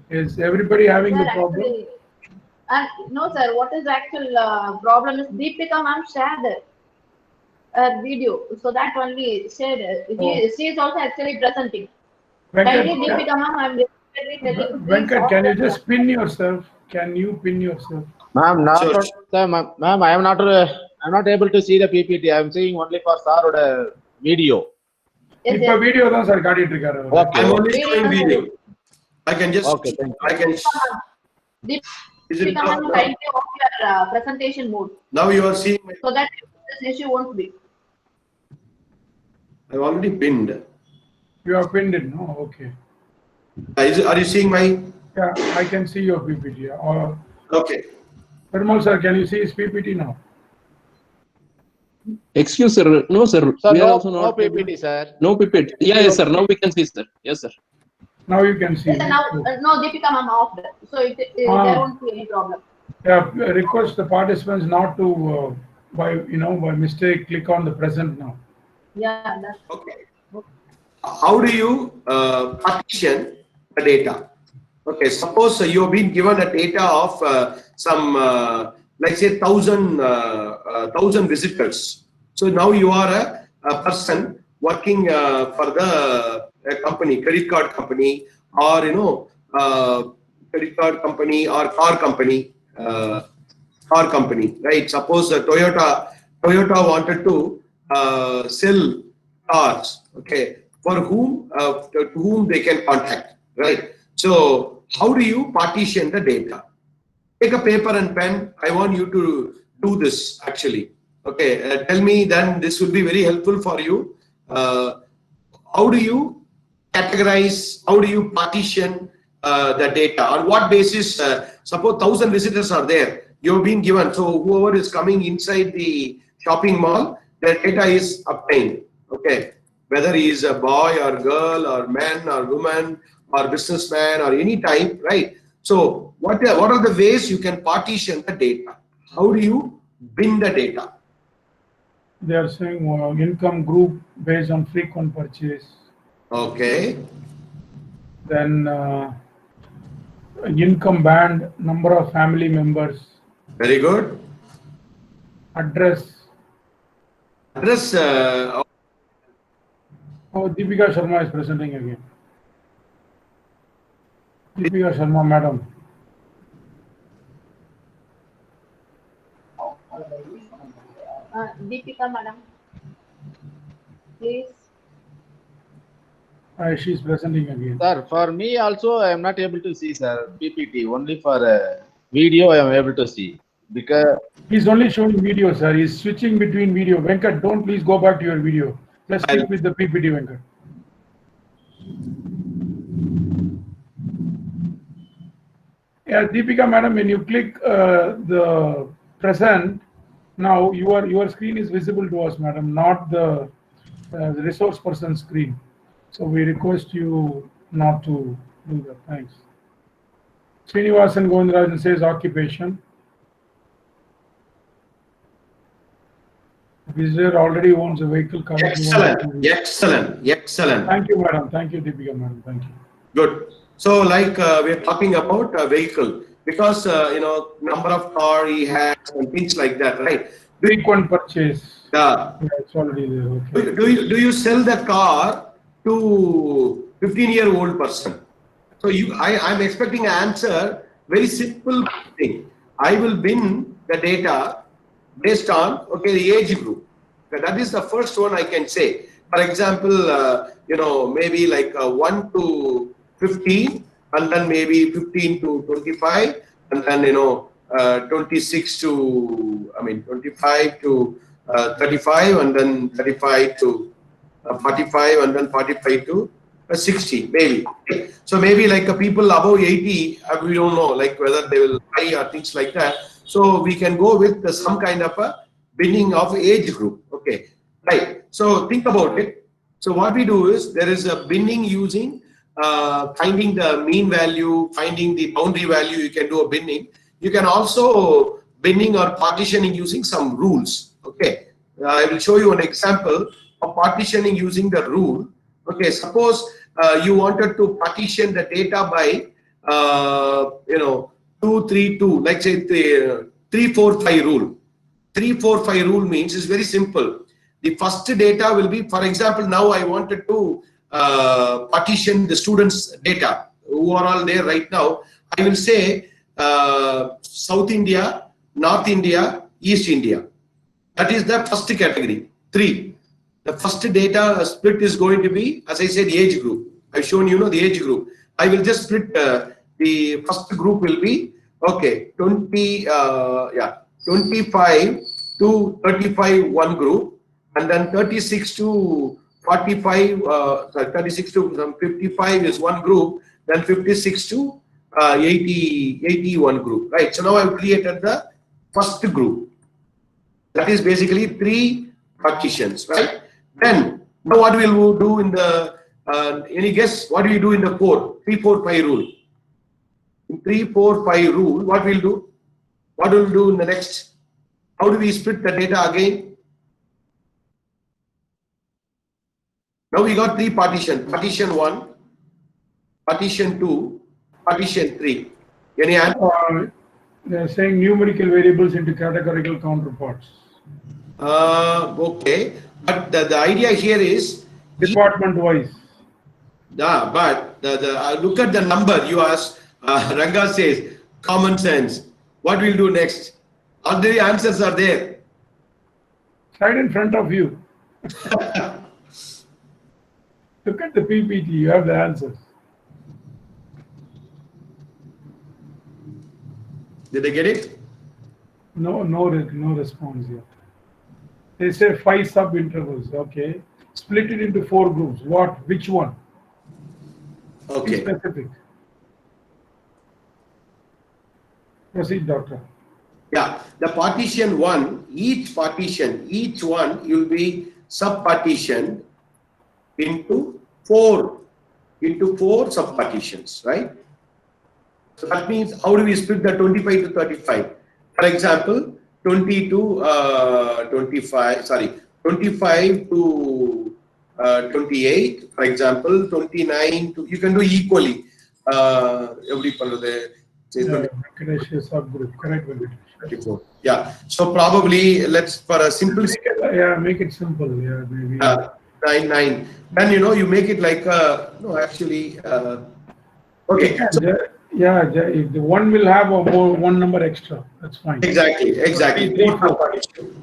Is everybody having the problem? No, sir. What is actual problem is Deepika ma'am shared a video, so that only shared. She is also actually presenting. Deepika ma'am, I'm definitely telling. Venkat, can you just pin yourself? Can you pin yourself? Ma'am, ma'am, I am not. I'm not able to see the PPT. I am seeing only for sir video. Yes, Ipa video தான் sir காட்டிட்டு இருக்காரு. Okay. I'm only showing video. I can just. Okay, thank you. I can. Deepika ma'am, kindly off your presentation mode. Now you are seeing. So that this issue won't be. I've already pinned. You have pinned it, no? Okay. Are you seeing my? Yeah, I can see your PPT. Okay. Thermal sir, can you see his PPT now? Excuse sir, no sir. So We are no, also no not PPT, sir. No PPT. Yeah, yes sir. Now we can see sir. Yes sir. Now you can see. Yes, sir, now no Deepika ma'am off, so there won't be any problem. Yeah, request the participants not to by mistake click on the present now. Yeah, that's Okay. How do you partition the data? Okay, suppose you have been given a data of some, like say 1,000 visitors. So now you are a person working for the company, credit card company, or credit card company or car company, right? Suppose Toyota wanted to sell cars, okay, for whom to whom they can contact, right? So how do you partition the data? Take a paper and pen. I want you to do this actually. Okay, tell me, then this will be very helpful for you. How do you categorize? How do you partition the data? On what basis? Suppose 1,000 visitors are there. You've been given. So whoever is coming inside the shopping mall, their data is obtained. Okay, whether he is a boy or girl or man or woman or businessman or any type, right? So what are the ways you can partition the data? How do you bin the data? They are saying income group based on frequent purchase. Okay. Then income band, number of family members. Very good. Address. Address. Oh, Deepika Sharma is presenting again. Deepika Sharma, madam. Deepika madam, please. She's presenting again. Sir, for me also, I am not able to see, sir, PPT. Only for video, I am able to see. Because He's only showing video, sir. He's switching between video. Venkat, don't please go back to your video. Just stick with the PPT, Venkat. Yeah, Deepika, madam, when you click the present, now your screen is visible to us, madam, not the resource person screen. So we request you not to do that. Thanks. Srinivasan Govindarajan says occupation. Visitor already owns a vehicle. Excellent, excellent, excellent. Thank you, madam. Thank you, Deepika, madam. Thank you. Good. So, like we're talking about a vehicle because you know number of car he has and things like that, right? Frequent purchase. Yeah. Yeah, it's already there. Okay. Do you sell the car to 15-year-old person? So I'm expecting an answer. Very simple thing. I will bin the data based on the age group. That is the first one I can say. For example, you know, maybe like 1 to 15, and then maybe 15 to 25, and then you know 26 to 25 to 35, and then 35 to 45, and then 45 to 60, maybe. So maybe like people above 80, we don't know like whether they will buy or things like that. So we can go with some kind of a binning of age group. Okay, right. So think about it. So what we do is there is a binning using finding the mean value, finding the boundary value. You can do a binning. You can also binning or partitioning using some rules. Okay, I will show you an example of partitioning using the rule. Okay, suppose you wanted to partition the data by you know 2, 3, 2, like say 3, 4, 5 rule. 3, 4, 5 rule means is very simple. The first data will be, for example, now I wanted to partition the students' data who are all there right now. I will say South India, North India, East India. That is the first category. 3. The first data split is going to be, as I said, age group. I've shown you know the age group. I will just split the first group will be 25 to 35 one group, and then 36 to 45, 36 to 55 is one group, then 56 to 80 one group, right? So now I've created the first group. That is basically 3 partitions, right? Then now what will we do in the any guess what do we do in the 4, 3, 4, 5 rule? In 3, 4, 5 rule, what we'll do? What will we do in the next? How do we split the data again? Now we got 3 partitions: partition 1, partition 2, partition 3. Any answer? They are saying numerical variables into categorical counterparts. Okay, but the idea here is department wise. Yeah, but look at the number you asked. Ranga says common sense. What we'll do next? All the answers are there. Right in front of you. Look at the PPT. You have the answers. Did they get it? No response yet. They say 5 sub intervals. Okay, split it into 4 groups. What? Which one? Okay. Be specific. Proceed, doctor. Yeah, the partition 1, each one will be sub-partitioned into 4 sub-partitions, right? So that means how do we split the 25 to 35? For example, 25 to 28, for example, 29 to, you can do equally. Subgroup, correct. Yeah, so probably let's for a simple. Yeah, make it simple. Yeah, maybe. 9. Then you know you make it like no, actually. Okay. So, if the one will have one number extra. That's fine. Exactly.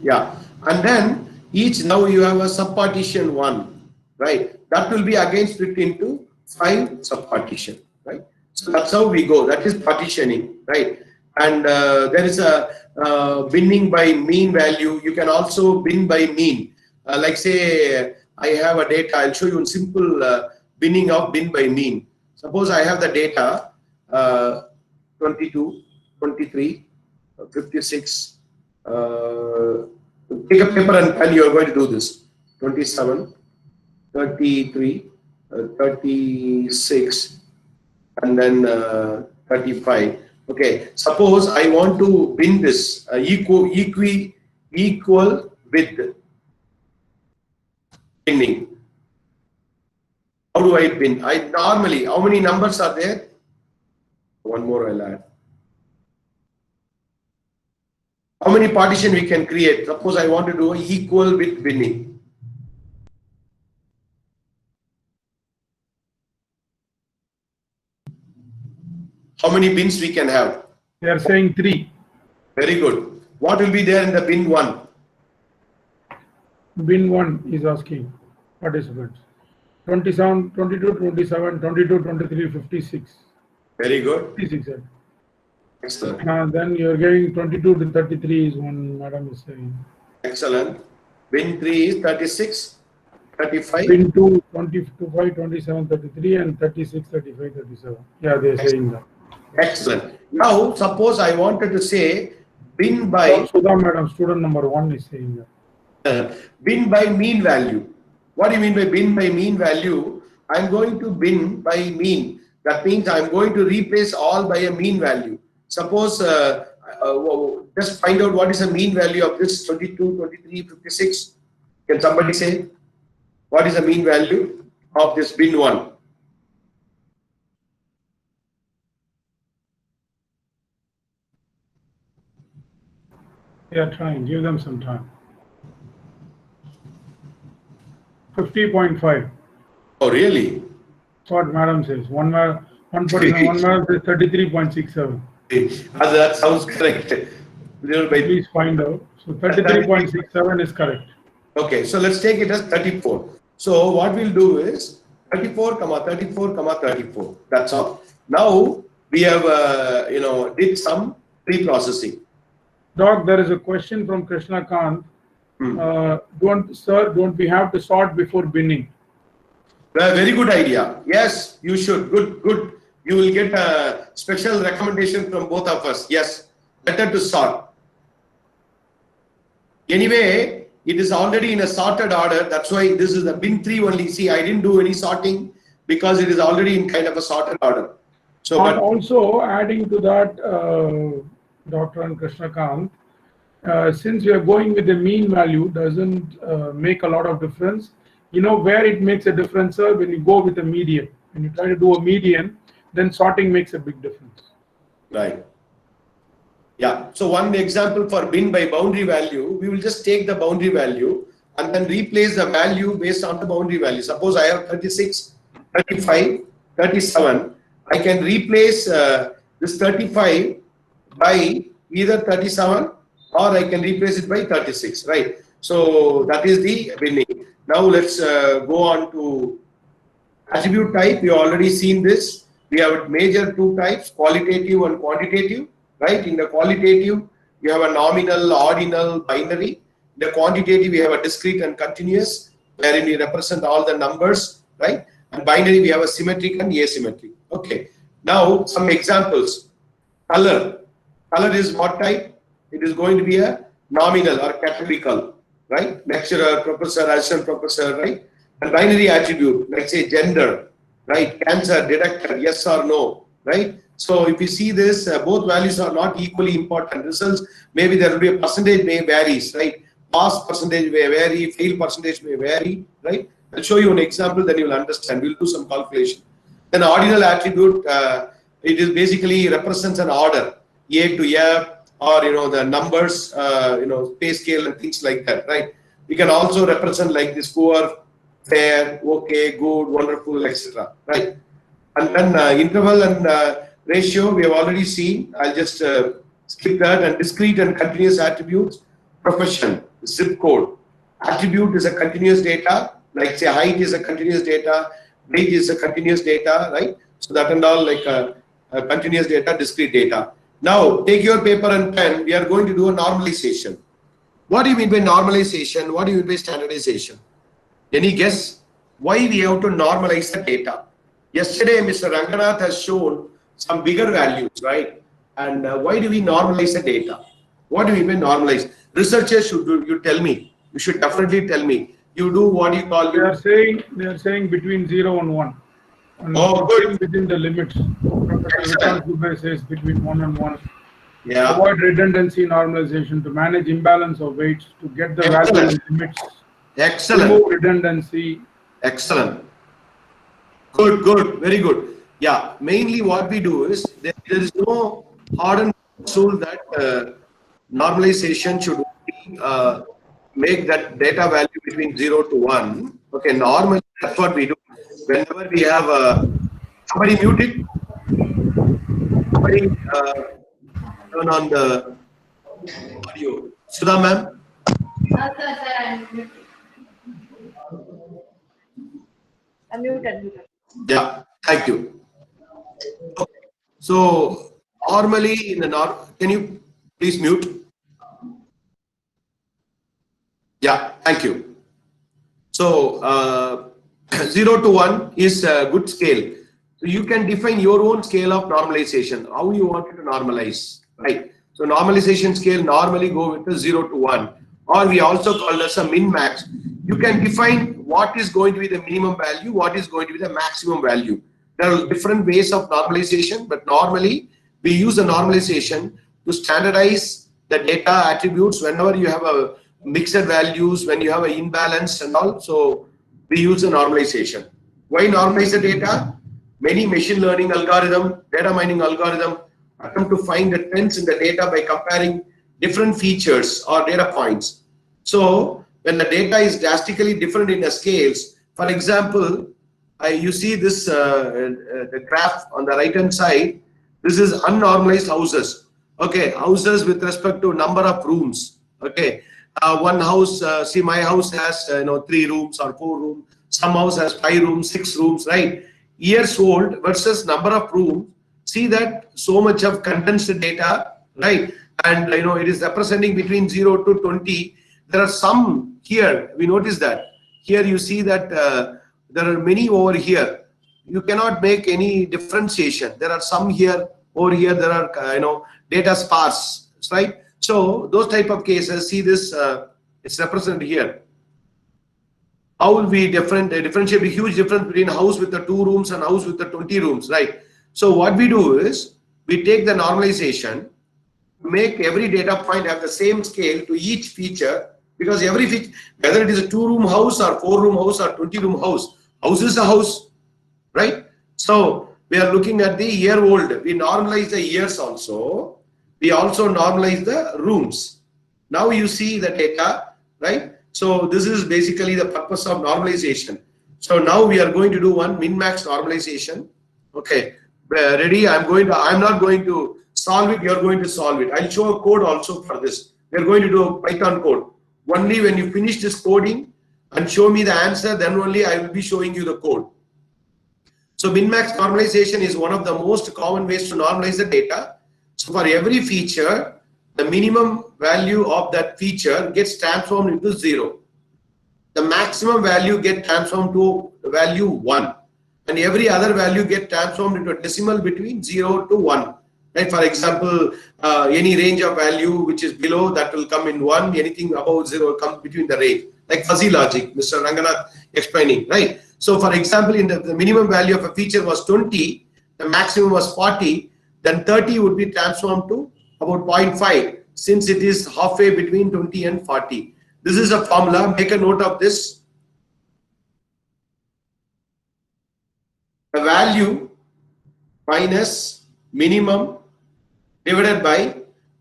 Yeah, and then each now you have a subpartition 1, right? That will be again split into 5 subpartition, right? So that's how we go. That is partitioning, right? And there is a binning by mean value. You can also bin by mean. Like say I have a data. I'll show you in simple binning of bin by mean. Suppose I have the data 22, 23, 56. Take a paper and pen. You are going to do this. 27, 33, 36. And then 35. Okay, suppose I want to bin this equal with binning. How do I bin? I normally, how many numbers are there? One more I'll add. How many partition we can create? Suppose I want to do equal with binning. How many bins we can have? They are saying 3. Very good. What will be there in the bin 1? Bin 1 is asking participants. 27, 22, 27, 22, 23, 56. Very good. 56. Sir. Excellent. Then you are getting 22 to 33 is one madam is saying. Excellent. Bin 3 is 36, 35. Bin 2, 25, 27, 33 and 36, 35, 37. Yeah, they are saying that. Excellent. Now, suppose I wanted to say bin by Sudha madam, student number 1 is saying that. Bin by mean value. What do you mean by bin by mean value? I'm going to bin by mean. That means I'm going to replace all by a mean value. Suppose, just find out what is the mean value of this 22, 23, 56. Can somebody say? What is the mean value of this bin 1? They are trying, give them some time. 50.5. Oh, really? That's what madam says. One madam says 33.67. That sounds correct. Please find out. So 33.67 is correct. Okay, so let's take it as 34. So what we'll do is 34, 34, 34. That's all. Now we have, did some pre-processing. Doc, there is a question from Krishna Kant. Don't we have to sort before binning? Very good idea. Yes, you should. Good. You will get a special recommendation from both of us. Yes, better to sort. Anyway, it is already in a sorted order. That's why this is the bin 3 only. See, I didn't do any sorting because it is already in kind of a sorted order. So, but also adding to that, Dr. and Krishna Kant, since we are going with the mean value, doesn't make a lot of difference. You know where it makes a difference, sir? When you go with a median. When you try to do a median, then sorting makes a big difference. Right. Yeah. So one example for bin by boundary value, we will just take the boundary value and then replace the value based on the boundary value. Suppose I have 36, 35, 37. I can replace this 35 by either 37 or I can replace it by 36, right? So that is the binning. Now let's go on to attribute type. We have already seen this. We have major 2 types, qualitative and quantitative, right? In the qualitative, you have a nominal, ordinal, binary. In the quantitative, we have a discrete and continuous, wherein we represent all the numbers, right? And binary, we have a symmetric and asymmetric. Okay. Now, some examples. Color. Color is what type? It is going to be a nominal or categorical, right? Lecturer, professor, assistant professor, right? And binary attribute, let's say gender, right? Cancer, detector, yes or no, right? So if you see this, both values are not equally important. Results, maybe there will be a percentage may varies, right? Pass percentage may vary, fail percentage may vary, right? I'll show you an example, then you will understand. We'll do some calculation. Then ordinal attribute, it is basically represents an order, A to F, or the numbers, pay scale and things like that, right? We can also represent like this: poor, fair, okay, good, wonderful, etc. Right? And then interval and ratio we have already seen. I'll just skip that. And discrete and continuous attributes. Profession, zip code. Attribute is a continuous data. Like say height is a continuous data. Weight is a continuous data, right? So that and all like a continuous data, discrete data. Now take your paper and pen. We are going to do a normalization. What do you mean by normalization? What do you mean by standardization? Any guess why we have to normalize the data? Yesterday, Mr. Ranganath has shown some bigger values, right? And why do we normalize the data? What do we mean by normalize? Researchers should do, you tell me. You should definitely tell me. You do what you call. They are saying between 0 and 1. And good. Within the limits. Professor Vikas says between 1 and 1. Yeah. Avoid redundancy normalization to manage imbalance of weights to get the value limits. Excellent. remove redundancy. Excellent. Good, good, very good. Yeah, mainly what we do is there is no hard and fast rule that normalization should make that data value between 0 to 1. Okay, normally that's what we do. Whenever we have somebody mute it, somebody turn on the audio. Sudha ma'am. I'm muted. Yeah, thank you. Okay. So normally in the can you please mute? Yeah, thank you. So 0 to 1 is a good scale. So you can define your own scale of normalization, how you want it to normalize, right? So normalization scale normally go with a 0 to 1, or we also call as a min-max. You can define what is going to be the minimum value, what is going to be the maximum value. There are different ways of normalization, but normally we use a normalization to standardize the data attributes whenever you have a mixed values, when you have an imbalance and all. So we use a normalization. Why normalize the data? Many machine learning algorithm, data mining algorithm attempt to find the trends in the data by comparing different features or data points. So when the data is drastically different in the scales, for example, you see this the graph on the right hand side. This is unnormalized houses. Okay, houses with respect to number of rooms. Okay, one house. See, my house has 3 rooms or 4 rooms. Some house has 5 rooms, 6 rooms. Right, years old versus number of rooms. See that so much of condensed data, right? And it is representing between 0 to 20. There are some here. We notice that here you see that there are many over here. You cannot make any differentiation. There are some here, over here. There are data sparse, right? So those type of cases, see this, it's represented here. How will we differentiate a huge difference between a house with the 2 rooms and a house with the 20 rooms, right? So what we do is we take the normalization, make every data point have the same scale to each feature, because every feature, whether it is a 2-room house or 4-room house or 20-room house, house is a house, right? So we are looking at the year old. We normalize the years also. We also normalize the rooms. Now you see the data, right? So this is basically the purpose of normalization. So now we are going to do one min-max normalization. Okay, ready? I'm not going to solve it. You're going to solve it. I'll show a code also for this. We're going to do a Python code. Only when you finish this coding and show me the answer, then only I will be showing you the code. So min-max normalization is one of the most common ways to normalize the data. So for every feature, the minimum value of that feature gets transformed into 0. The maximum value gets transformed to the value 1. And every other value gets transformed into a decimal between 0 to 1. Right? For example, any range of value which is below that will come in 1, anything above 0 will come between the range. Like fuzzy logic, Mr. Ranganath explaining, right? So for example, in the minimum value of a feature was 20, the maximum was 40, then 30 would be transformed to about 0.5, since it is halfway between 20 and 40. This is a formula, make a note of this. The value minus minimum divided by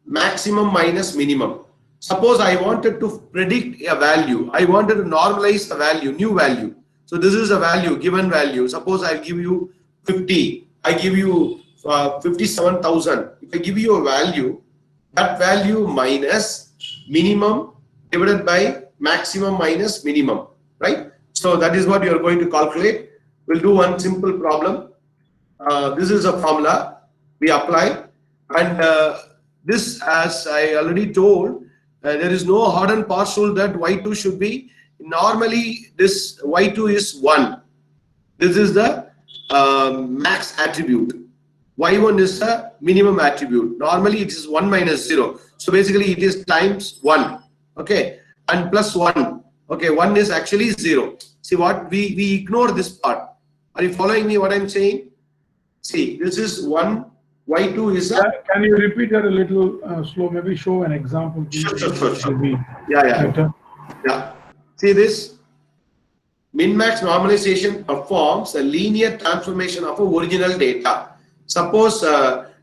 maximum minus minimum. Suppose I wanted to predict a value. I wanted to normalize a value, new value. So this is a value, given value. Suppose I give you 50. I give you 57,000. If I give you a value, that value minus minimum divided by maximum minus minimum, right? So that is what you are going to calculate. We'll do one simple problem. This is a formula we apply, and this, as I already told, there is no hard and fast rule that y2 should be. Normally this y2 is 1. This is the max attribute. Y1 is the minimum attribute. Normally it is 1 minus 0. So basically it is times 1. Okay, and plus 1. Okay, 1 is actually 0. See what we ignore this part. Are you following me what I'm saying? See, this is 1. Y2 is a... Can you repeat that a little slow? Maybe show an example. Sure. Yeah. See this? Minmax normalization performs a linear transformation of a original data. Suppose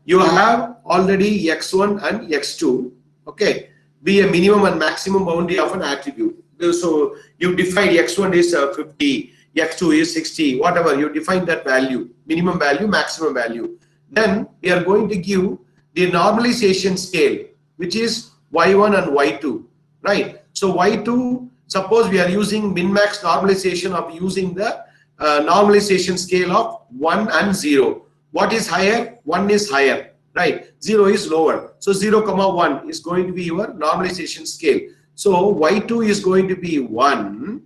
you have already x1 and x2, okay, be a minimum and maximum boundary of an attribute. So you define x1 is 50, x2 is 60, whatever, you define that value, minimum value, maximum value. Then we are going to give the normalization scale, which is y1 and y2, right? So y2, suppose we are using min-max normalization of using the normalization scale of 1 and 0. What is higher? 1 is higher, right? 0 is lower. So 0, 1 is going to be your normalization scale. So y2 is going to be 1,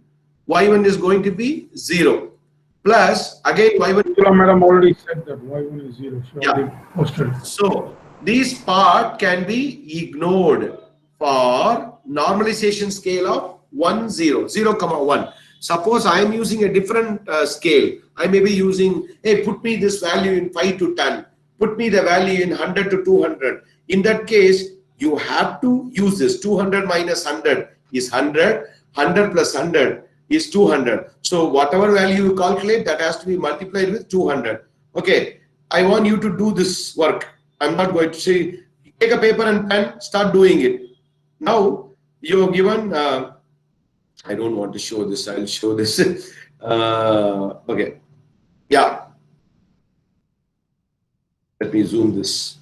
y1 is going to be 0. Plus, again, y1. Madam already said that y1 is 0. So Yeah. So this part can be ignored for normalization scale of 1, 0, 0, 1. Suppose I am using a different scale. I may be using, hey, put me this value in 5 to 10. Put me the value in 100 to 200. In that case, you have to use this. 200 minus 100 is 100. 100 plus 100 is 200. So whatever value you calculate, that has to be multiplied with 200. Okay, I want you to do this work. I'm not going to say, take a paper and pen, start doing it. Now, you're given, I don't want to show this, I'll show this. Okay, yeah. Let me zoom this.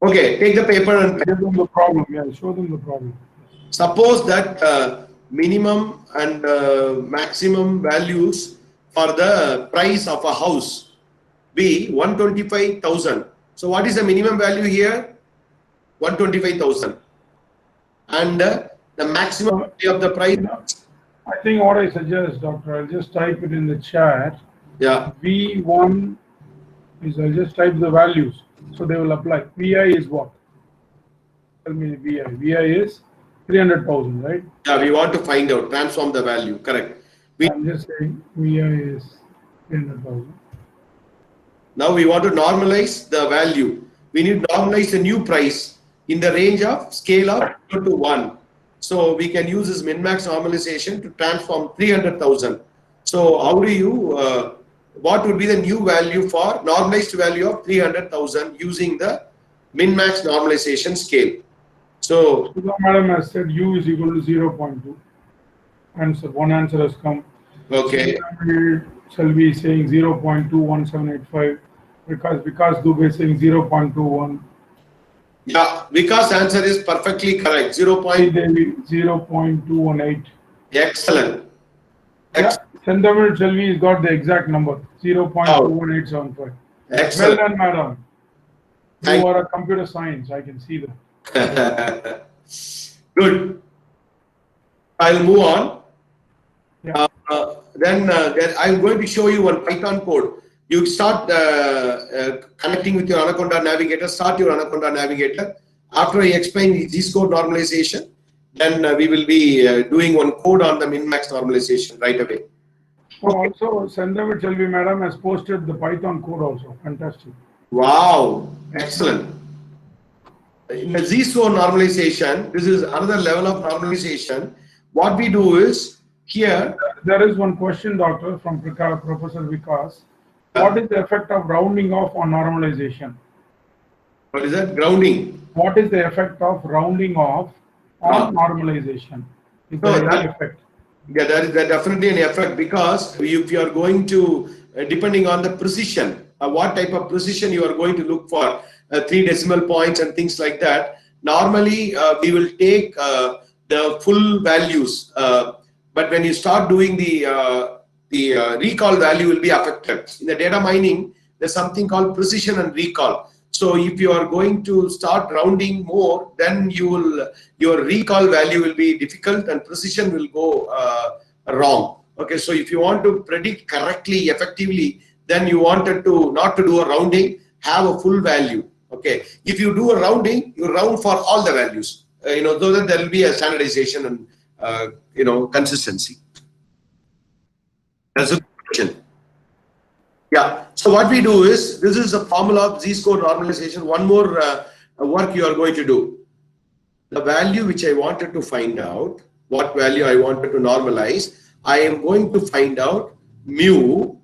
Okay, take the paper and show them the problem. Yeah, show them the problem. Suppose that minimum and maximum values for the price of a house be 125,000. So what is the minimum value here? 125,000. And the maximum value of the price. I think what I suggest, Doctor, I'll just type it in the chat. Yeah. V1 is, I'll just type the values. So they will apply. VI is what? Tell me VI. VI is 300,000, right? Yeah, we want to find out, transform the value, correct. I'm just saying VI is 300,000. Now we want to normalize the value. We need to normalize the new price in the range of scale of 0 to 1. So we can use this min-max normalization to transform 300,000. So how do you, what would be the new value for normalized value of 300,000 using the min-max normalization scale? So, Madam has said U is equal to 0.2. Answer, one answer has come. okay. Shall be saying 0.21785 because Dubey is saying 0.21. Yeah, Vikas' answer is perfectly correct. 0.218. Excellent. Yeah, Sentiment Shelby has got the exact number 0.21875. Excellent. Well done, madam. You are a computer science, I can see that. Good. I'll move on. Yeah. Then I'm going to show you one Python code. You start connecting with your Anaconda navigator, start your Anaconda navigator. After I explain the Z-score normalization, then we will be doing one code on the min-max normalization right away. Also, Sentiment Shelby madam has posted the Python code also. Fantastic. Wow, excellent. In the Z-score normalization, this is another level of normalization. What we do is here. There is one question, doctor, from Professor Vikas. What is the effect of rounding off on normalization? What is that? Grounding. What is the effect of rounding off on normalization? Is there any effect? Yeah, there is definitely an effect, because if you are going to, depending on the precision, what type of precision you are going to look for, 3 decimal points and things like that. Normally, we will take the full values, but when you start doing the recall value will be affected. In the data mining, there's something called precision and recall. So if you are going to start rounding more, then your recall value will be difficult and precision will go wrong. Okay, so if you want to predict correctly, effectively, then you wanted to not to do a rounding, have a full value. Okay, if you do a rounding, you round for all the values, so that there will be a standardization and consistency. That's a question. Yeah. So what we do is, this is a formula of Z-score normalization. One more work you are going to do. The value which I wanted to find out what value I wanted to normalize, I am going to find out mu.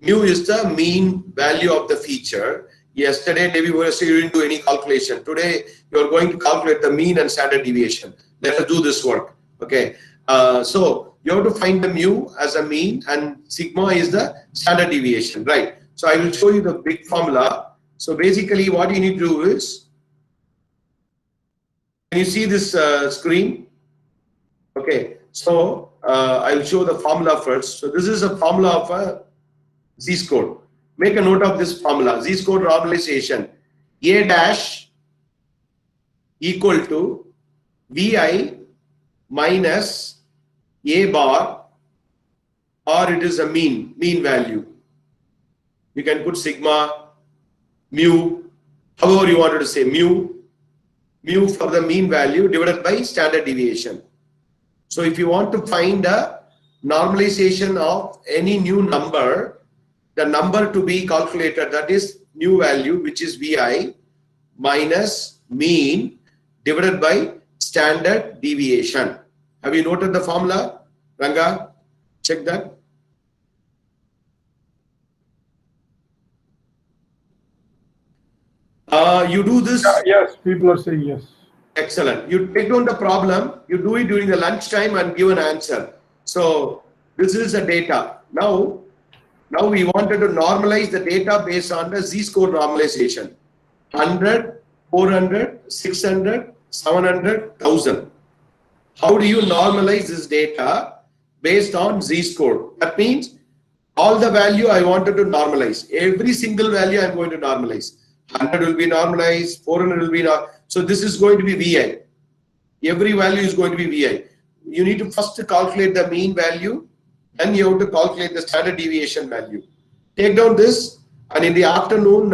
Mu is the mean value of the feature. Yesterday, maybe you didn't do any calculation. Today, you are going to calculate the mean and standard deviation. Let us do this work. Okay. So you have to find the mu as a mean, and sigma is the standard deviation, right? So I will show you the big formula. So basically, what you need to do is, can you see this screen? Okay. So I'll show the formula first. So this is a formula of a z-score. Make a note of this formula. Z-score normalization. A dash equal to Vi minus A bar, or it is a mean value. You can put sigma, mu, however you wanted to say mu for the mean value divided by standard deviation. So if you want to find a normalization of any new number, the number to be calculated, that is new value, which is Vi minus mean divided by standard deviation. Have you noted the formula, Ranga? Check that. You do this. Yes, people are saying yes. Excellent. You take down the problem, you do it during the lunchtime and give an answer. So this is the data. Now we wanted to normalize the data based on the z-score normalization. 100, 400, 600, 700, 1000. How do you normalize this data based on z-score? That means all the value I wanted to normalize. Every single value I'm going to normalize. 100 will be normalized, 400 will be normalized. So this is going to be Vi. Every value is going to be Vi. You need to first calculate the mean value, and you have to calculate the standard deviation value. Take down this, and in the afternoon,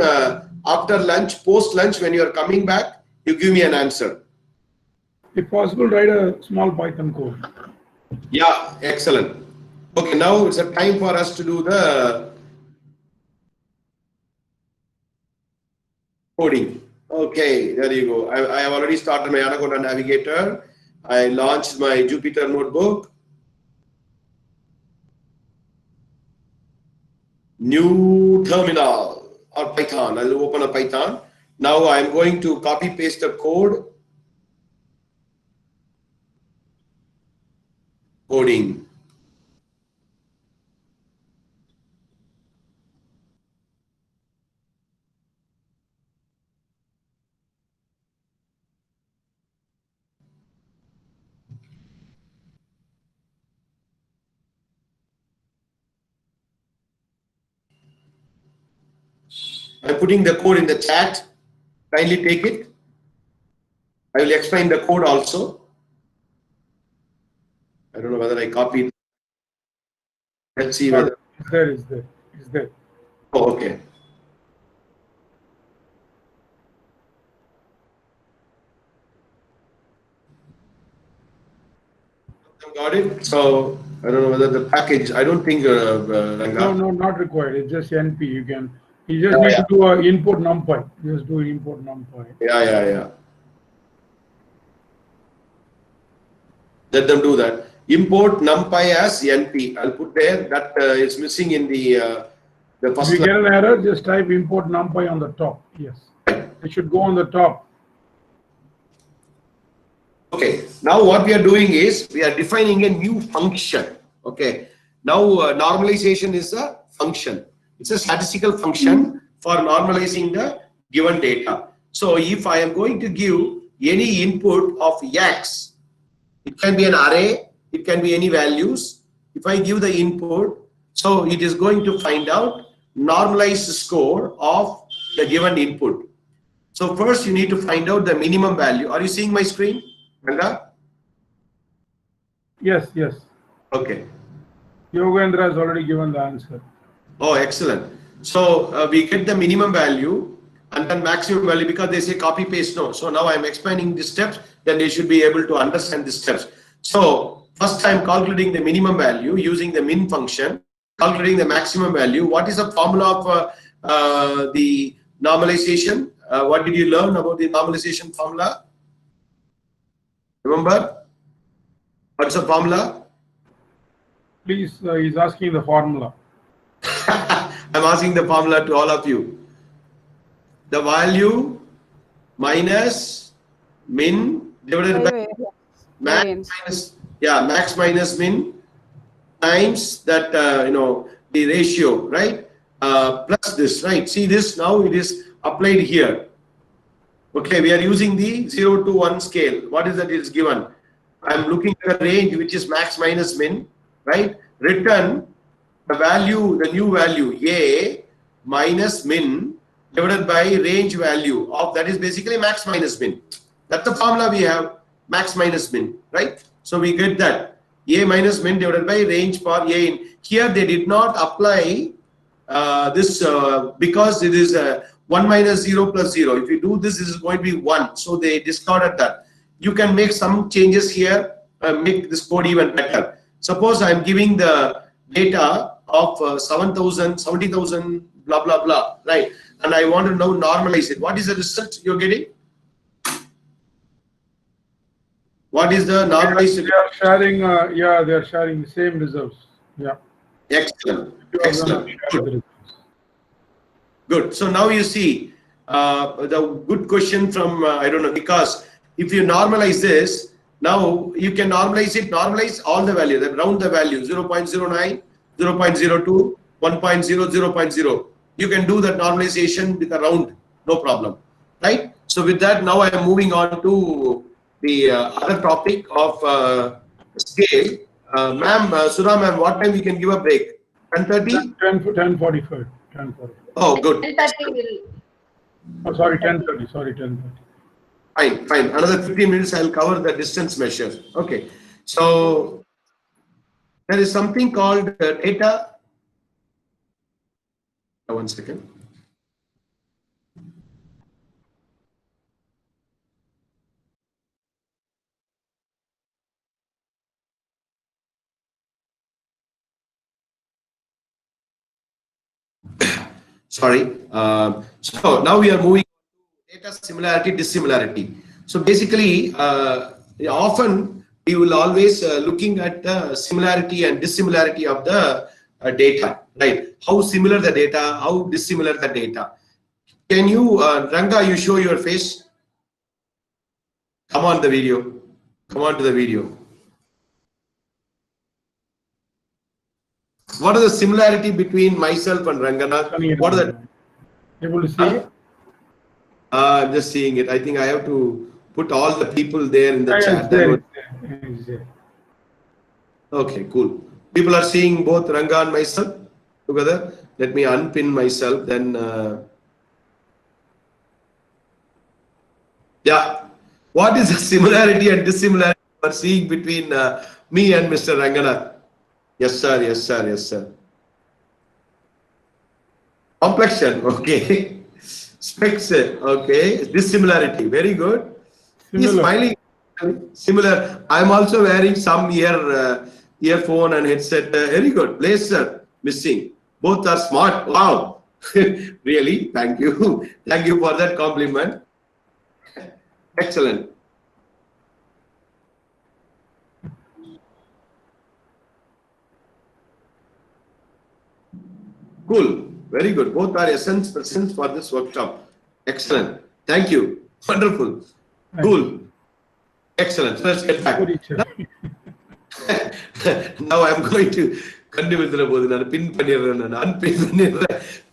after lunch, post lunch, when you are coming back, you give me an answer. If possible, write a small Python code. Yeah, excellent. Okay, now it's a time for us to do the coding. Okay, there you go. I have already started my Anaconda Navigator. I launched my Jupyter notebook. New terminal or Python. I'll open a Python. Now I'm going to copy paste the code. Coding. I'm putting the code in the chat. Kindly take it. I will explain the code also. I don't know whether I copied. Let's see whether. It's there. Oh, okay. Got it. So I don't know whether the package. I don't think. No, not required. It's just NP. You just need to do an input numpy. Just do input numpy. Yeah. Let them do that. Import numpy as NP. I'll put there. That is missing in the first. If you get an error, just type import numpy on the top. Yes, it should go on the top. Okay. Now what we are doing is we are defining a new function. Okay. Now normalization is a function. It's a statistical function for normalizing the given data. So if I am going to give any input of X, it can be an array, it can be any values. If I give the input, so it is going to find out normalized score of the given input. So first you need to find out the minimum value. Are you seeing my screen, Ranga? Yes. Okay. Yogendra has already given the answer. Oh, excellent. So we get the minimum value and then maximum value, because they say copy paste no. So now I'm explaining the steps, then they should be able to understand the steps. So first I'm calculating the minimum value using the min function, calculating the maximum value. What is the formula of the normalization? What did you learn about the normalization formula? Remember? What's the formula? Please, he's asking the formula. I'm asking the formula to all of you. The value minus min divided by max minus min times that the ratio, right? Plus this, right? See this, now it is applied here. Okay, we are using the 0 to 1 scale. What is that is given? I'm looking at a range which is max minus min, right? Return the value, the new value A minus min divided by range value of, that is basically max minus min. That's the formula we have, max minus min, right? So we get that A minus min divided by range for A in. Here they did not apply this because it is 1 minus 0 plus 0. If you do this, this is going to be 1. So they discarded that. You can make some changes here, make this code even better. Suppose I'm giving the data of 70,000, blah, blah, blah, right? And I want to now normalize it. What is the result you're getting? What is the normalized? They are sharing, yeah, they are sharing the same results. Yeah. Excellent. Excellent. Good. Good. So now you see the good question from, I don't know, because if you normalize this, now you can normalize it, normalize all the value, round the value, 0.09, 0.02, 1.0, 0.0. You can do that normalization with a round, no problem, right? So with that, now I am moving on to the other topic of scale. Ma'am, Sudha ma'am, what time we can give a break? 10:30? 10:45. Oh, good. 10:30 will. Oh, sorry, 10:30. Sorry, 10:30. Fine, fine. Another 15 minutes, I'll cover the distance measure. Okay. So there is something called data. One second. Sorry. So now we are moving to data similarity, dissimilarity. So basically, often we will always looking at the similarity and dissimilarity of the data, right? How similar the data, how dissimilar the data. Can you, Ranga, you show your face? Come on the video. Come on to the video. What are the similarity between myself and Ranganath? What are the... Able to see it? I'm just seeing it. I think I have to put all the people there in the chat. It's there. Okay, cool. People are seeing both Ranga and myself together. Let me unpin myself. Then, yeah. What is the similarity and dissimilarity you are seeing between me and Mr. Ranganath? Yes, sir. Yes, sir. Yes, sir. Complexion. Okay. Specs. Okay. Dissimilarity. Very good. He's smiling. Similar. I'm also wearing some earphone and headset. Very good. Blazer missing. Both are smart. Wow. Really? Thank you. Thank you for that compliment. Excellent. Cool. Very good. Both are present for this workshop. Excellent. Thank you. Wonderful. Cool. Excellent. So let's get back. Now I'm going to continue with the pin.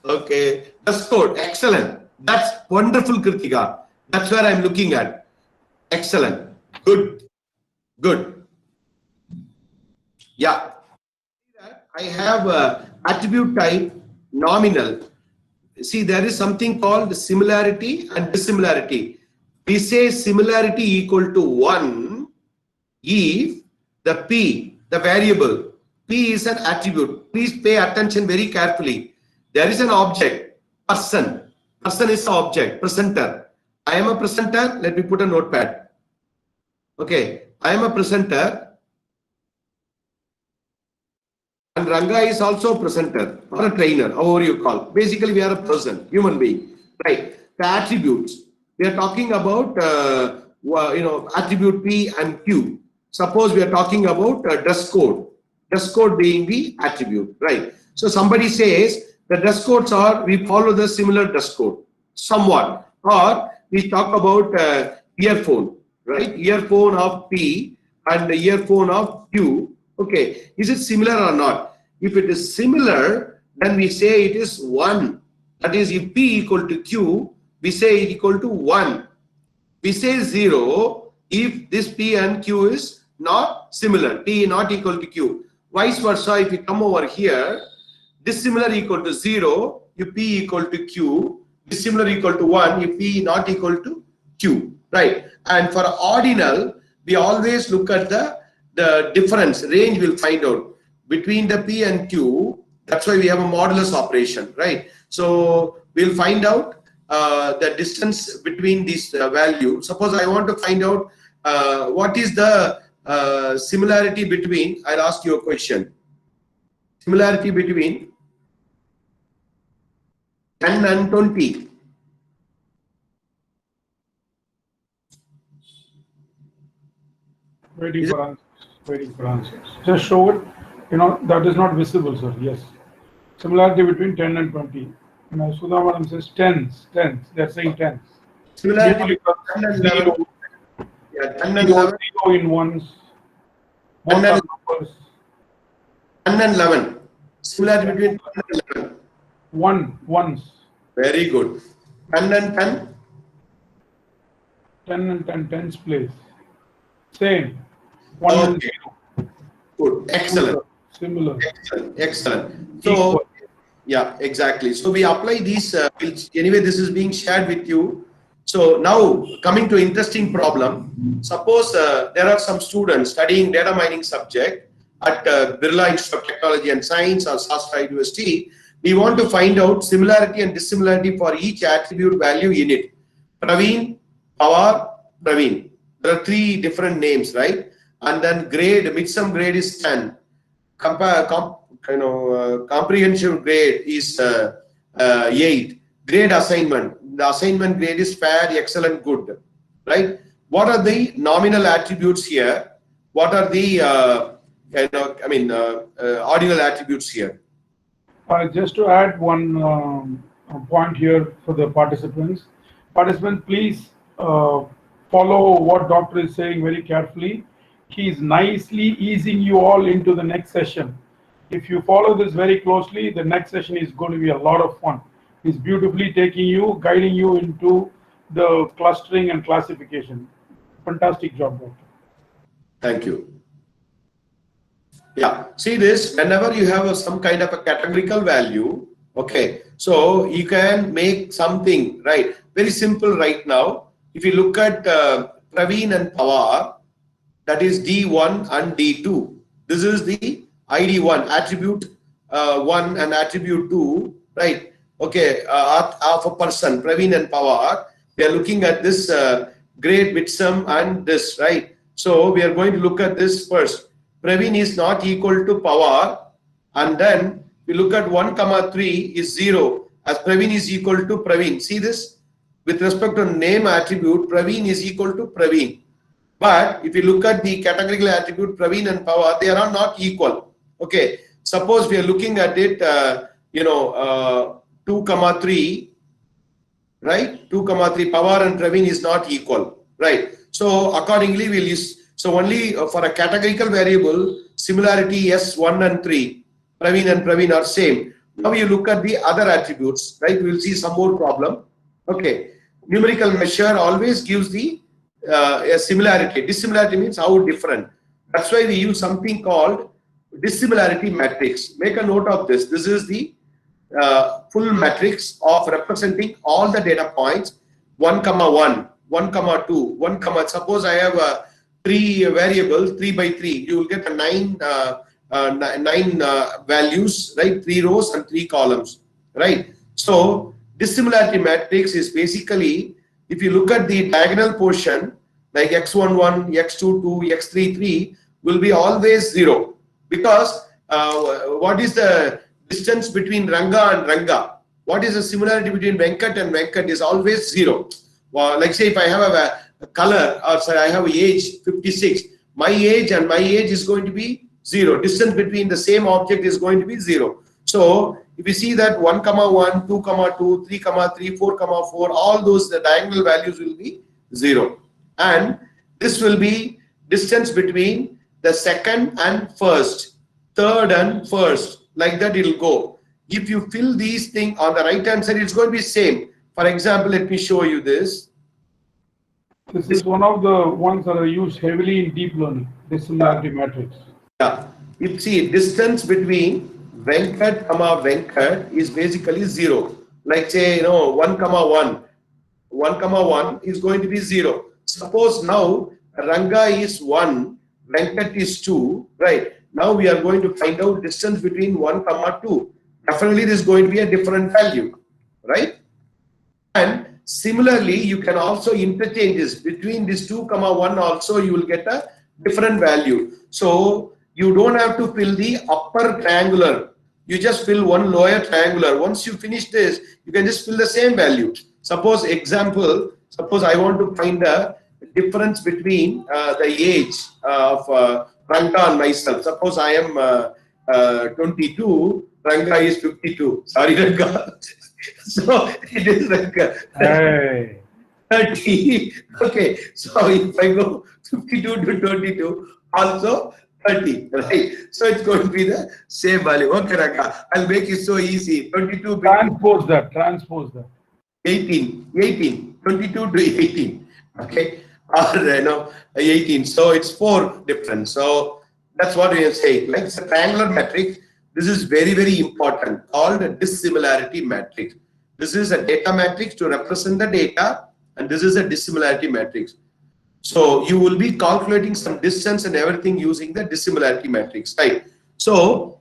Okay. That's good. Excellent. That's wonderful, Kritika. That's where I'm looking at. Excellent. Good. Good. Yeah. I have attribute type nominal. See, there is something called similarity and dissimilarity. We say similarity equal to 1 if the P, the variable, P is an attribute. Please pay attention very carefully. There is an object, person. Person is the object, presenter. I am a presenter. Let me put a notepad. Okay. I am a presenter. And Ranga is also a presenter or a trainer, however you call. Basically, we are a person, human being, right? The attributes. We are talking about, attribute P and Q. suppose we are talking about dress code being the attribute, right? So somebody says the dress codes are, we follow the similar dress code somewhat, or we talk about earphone, right? Earphone of P and the earphone of Q. Okay, is it similar or not? If it is similar, then we say it is 1. That is, if P equal to Q, we say it equal to 1. We say 0 if this P and Q is not similar, P not equal to Q. Vice versa, if you come over here, dissimilar equal to 0 if P equal to Q, dissimilar equal to 1 if P not equal to Q, right? And for ordinal, we always look at the difference, range we'll find out between the P and Q. That's why we have a modulus operation, right? So we'll find out the distance between these values. Suppose I want to find out what is the similarity between, I'll ask you a question. Similarity between 10 and 20. Waiting for answers. Waiting for answers. Just show it. You know, that is not visible, sir. Yes. Similarity between 10 and 20. You know, Sudha Madam says tens. They're saying tens. Similarity between 10 and 11. Yeah, 10 and 11. 0 in ones. 10 and numbers. 10 and 11. Similarity between 10 and 11. Ones. Very good. 10 and 10. 10 and 10, tens place. Same. 1 and Okay. 0. Good. Excellent. Similar. Excellent. So, yeah, exactly. So we apply these. Anyway, this is being shared with you. So now coming to interesting problem. Suppose there are some students studying data mining subject at Birla Institute of Technology and Science or SASTRA University. We want to find out similarity and dissimilarity for each attribute value in it. Praveen, Pawar, Praveen. There are 3 different names, right? And then grade, midsum grade is 10. Comprehensive grade is 8. Grade assignment. The assignment grade is fair, excellent, good. Right? What are the nominal attributes here? What are the ordinal attributes here? Just to add one point here for the participants. Participants, please follow what doctor is saying very carefully. He is nicely easing you all into the next session. If you follow this very closely, the next session is going to be a lot of fun. He's beautifully taking you, guiding you into the clustering and classification. Fantastic job, doctor. Thank you. Yeah, see this, whenever you have some kind of a categorical value, okay, so you can make something, right? Very simple right now. If you look at Praveen and Pawar, that is D1 and D2. This is the ID1, attribute 1 and attribute 2, right? Okay, of a person, Praveen and Pawar. We are looking at this grade, midsum and this, right? So we are going to look at this first. Praveen is not equal to Pawar, and then we look at 1, 3 is 0 as Praveen is equal to Praveen. See this? With respect to name attribute, Praveen is equal to Praveen. But if you look at the categorical attribute, Praveen and Pawar, they are not equal. Okay, suppose we are looking at it, 2, 3, right? 2, 3, Pawar and Praveen is not equal, right? So accordingly, we'll use, so only for a categorical variable, similarity S1 and 3, Praveen and Praveen are same. Now you look at the other attributes, right? We'll see some more problem. Okay, numerical measure always gives the a similarity. Dissimilarity means how different. That's why we use something called Dissimilarity Matrix. Make a note of this. This is the full matrix of representing all the data points 1, 1, 1, 2, 1, suppose I have 3 variables, 3 by 3. You will get a 9 values, right? 3 rows and 3 columns, right? So dissimilarity matrix is basically, if you look at the diagonal portion, like x11, x22, x33 will be always 0, because what is the distance between Ranga and Ranga? What is the similarity between Venkat and Venkat is always 0. Well, like say if I have a color, or say I have age 56, my age and my age is going to be 0. Distance between the same object is going to be 0. So if you see that 1, 1, 2, 2, 3, 3, 4, 4, all those the diagonal values will be 0. And this will be distance between the second and first, third and first, like that it will go. If you fill these things on the right hand side, it's going to be same. For example, let me show you this. This is one of the ones that are used heavily in deep learning, Dissimilarity Matrix. Yeah, you see distance between Venkat, Venkat is basically 0. Like say, 1, 1. 1, 1 is going to be 0. Suppose now Ranga is 1, Venkat is 2, right? Now we are going to find out distance between 1, 2. Definitely there is going to be a different value, right? And similarly, you can also interchange this between this 2, 1 also you will get a different value. So you don't have to fill the upper triangular. You just fill one lower triangular. Once you finish this, you can just fill the same value. Suppose example, suppose I want to find a difference between the age of Ranga and myself. Suppose I am 22, Ranga is 52. Sorry, Ranga. So it is like 30. Okay, so if I go 52 to 22, also 30, right? So it's going to be the same value. Okay, Ranga, I'll make it so easy. 22. Transpose that. 18, 22 to 18. Okay, or 18. So it's 4 different. So that's what we are saying. Like it's a triangular matrix. This is very, very important, called a dissimilarity matrix. This is a data matrix to represent the data, and this is a dissimilarity matrix. So you will be calculating some distance and everything using the dissimilarity matrix, right? So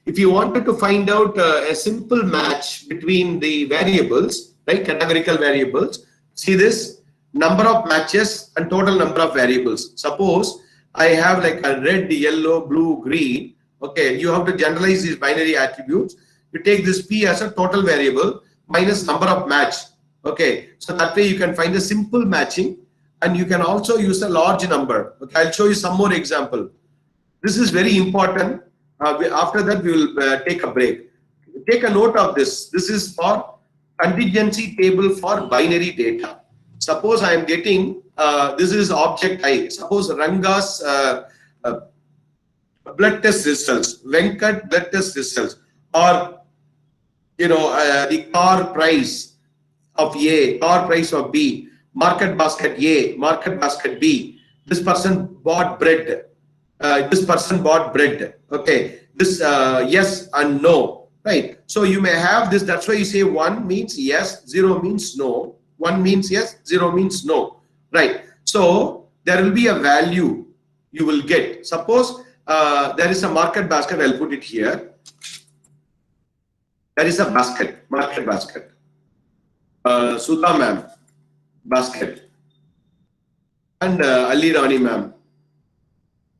if you wanted to find out a simple match between the variables, right, categorical variables, see this number of matches and total number of variables. Suppose I have like a red, yellow, blue, green. Okay, you have to generalize these binary attributes. You take this P as a total variable minus number of match. Okay, so that way you can find a simple matching, and you can also use a large number. Okay, I'll show you some more example. This is very important. After that, we will take a break. Take a note of this. This is for contingency table for binary data. Suppose I am getting, this is object I. Suppose Ranga's blood test results, Venkat blood test results, or the car price of A, car price of B, market basket A, market basket B. This person bought bread. This person bought bread. Okay, this yes and no, right? So you may have this. That's why you say 1 means yes, 0 means no. 1 means yes, 0 means no, right? So there will be a value you will get. Suppose there is a market basket. I'll put it here. There is a basket, market basket. Sudha ma'am, basket. And Ali Rani ma'am,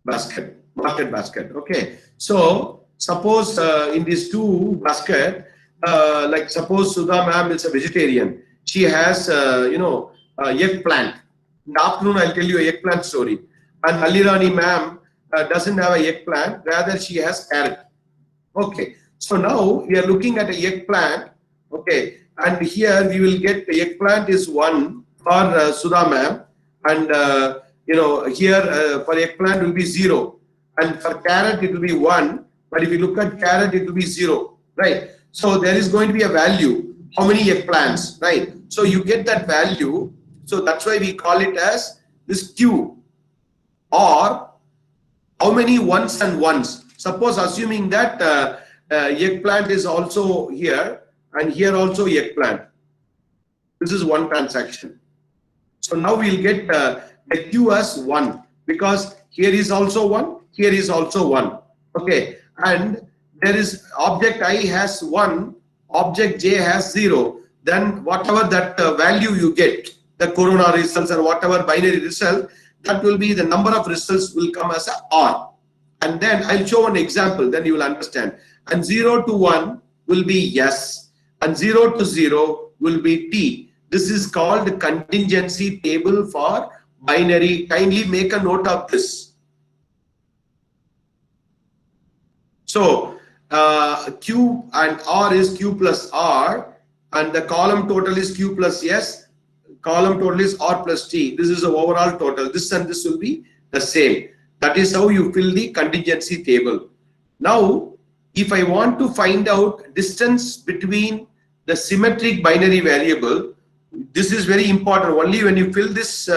basket, market basket. Okay. So suppose in these two basket, like suppose Sudha ma'am is a vegetarian. She has, eggplant. In the afternoon, I'll tell you an eggplant story. And Ali Rani ma'am doesn't have an eggplant. Rather, she has carrot. Okay. So now we are looking at an eggplant. Okay. And here we will get the eggplant is 1 for Sudha ma'am. And, here for eggplant will be 0. And for carrot, it will be 1. But if you look at carrot, it will be 0. Right. So there is going to be a value. How many eggplants? Right. So you get that value. So that's why we call it as this Q. Or how many ones and ones. Suppose assuming that eggplant is also here. And here also eggplant. This is one transaction. So now we'll get the Q as 1 because here is also 1, here is also 1. Okay, and there is object I has 1, object J has 0. Then whatever that value you get, the corona results or whatever binary result, that will be the number of results will come as a R. And then I'll show an example, then you will understand. And 0 to 1 will be yes. And 0 to 0 will be T. This is called the contingency table for binary, kindly make a note of this. So Q and R is Q plus R, and the column total is Q plus S, column total is R plus T. This is the overall total. This and this will be the same. That is how you fill the contingency table. Now, if I want to find out distance between the symmetric binary variable, this is very important. Only when you fill this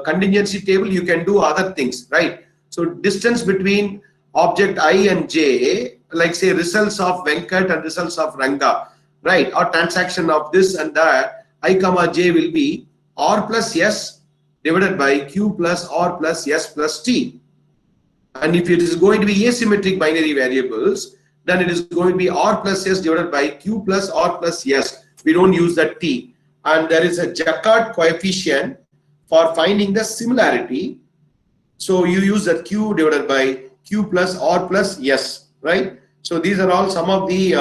contingency table, you can do other things, right? So distance between object I and J, like say results of Venkat and results of Ranga, right? Or transaction of this and that, I comma J will be R plus S divided by Q plus R plus S plus T. And if it is going to be asymmetric binary variables, then it is going to be R plus S divided by Q plus R plus S. We don't use that T. And there is a Jaccard coefficient for finding the similarity. So you use that Q divided by Q plus R plus S, right? So these are all some of the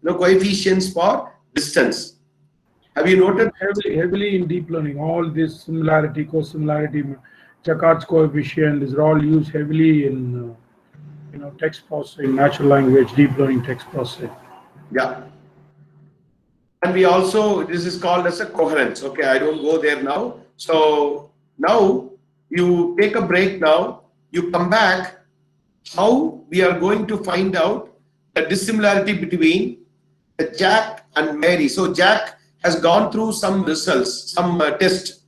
coefficients for distance. Have you noted? Heavily in deep learning, all this similarity, co-similarity, Jaccard's coefficient, these are all used heavily in text processing, natural language, deep learning text processing. Yeah. And we also, this is called as a coherence. Okay, I don't go there now. So now you take a break now, you come back, how we are going to find out the dissimilarity between Jack and Mary. So Jack has gone through some results, some test.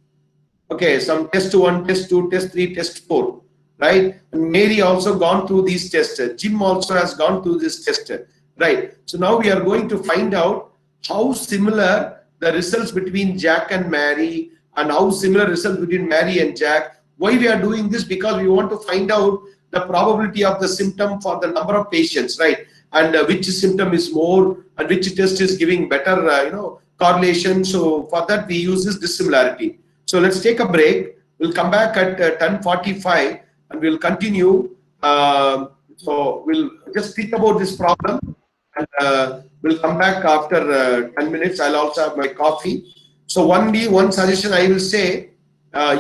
Okay, some test 1, test 2, test 3, test 4, right? And Mary also gone through these tests. Jim also has gone through this test, right? So now we are going to find out how similar the results between Jack and Mary, and how similar results between Mary and Jack. Why we are doing this? Because we want to find out the probability of the symptom for the number of patients, right? And which symptom is more, and which test is giving better, correlation. So for that we use this dissimilarity. So let's take a break. We'll come back at 10:45 and we'll continue. So we'll just think about this problem, and we'll come back after 10 minutes. I'll also have my coffee. So one suggestion I will say,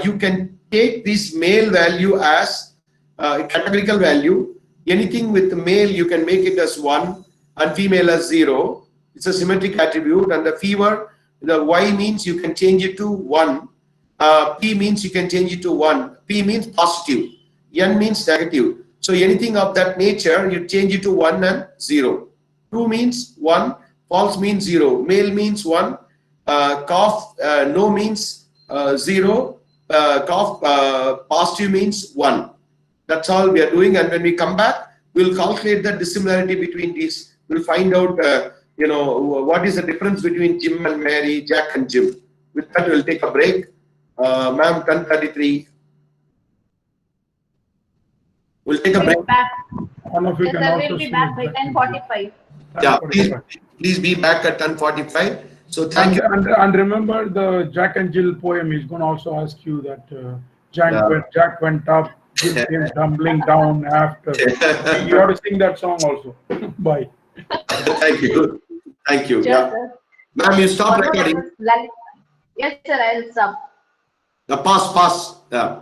you can take this male value as a categorical value. Anything with the male, you can make it as 1 and female as 0. It's a symmetric attribute. And the fever, the Y means you can change it to 1. P means you can change it to 1. P means positive. N means negative. So anything of that nature, you change it to 1 and 0. True means 1. False means 0. Male means 1. Cough, no means 0. Cough, positive means 1. That's all we are doing. And when we come back, we'll calculate the dissimilarity between these. We'll find out, what is the difference between Jim and Mary, Jack and Jim. With that, we'll take a break. Ma'am, 10:33. We'll take a break. Back. One of you Yes, can sir, also we'll be see back by it. 10:45. Yeah, please be back at 10:45. So thank you. And remember, the Jack and Jill poem is going to also ask you that Jack went up, Jill came tumbling down after. You have to sing that song also. Bye. Thank you. Thank you. Sure, Yeah. sir. Ma'am, you stop recording. Yes, sir, I'll stop. Pass. Yeah.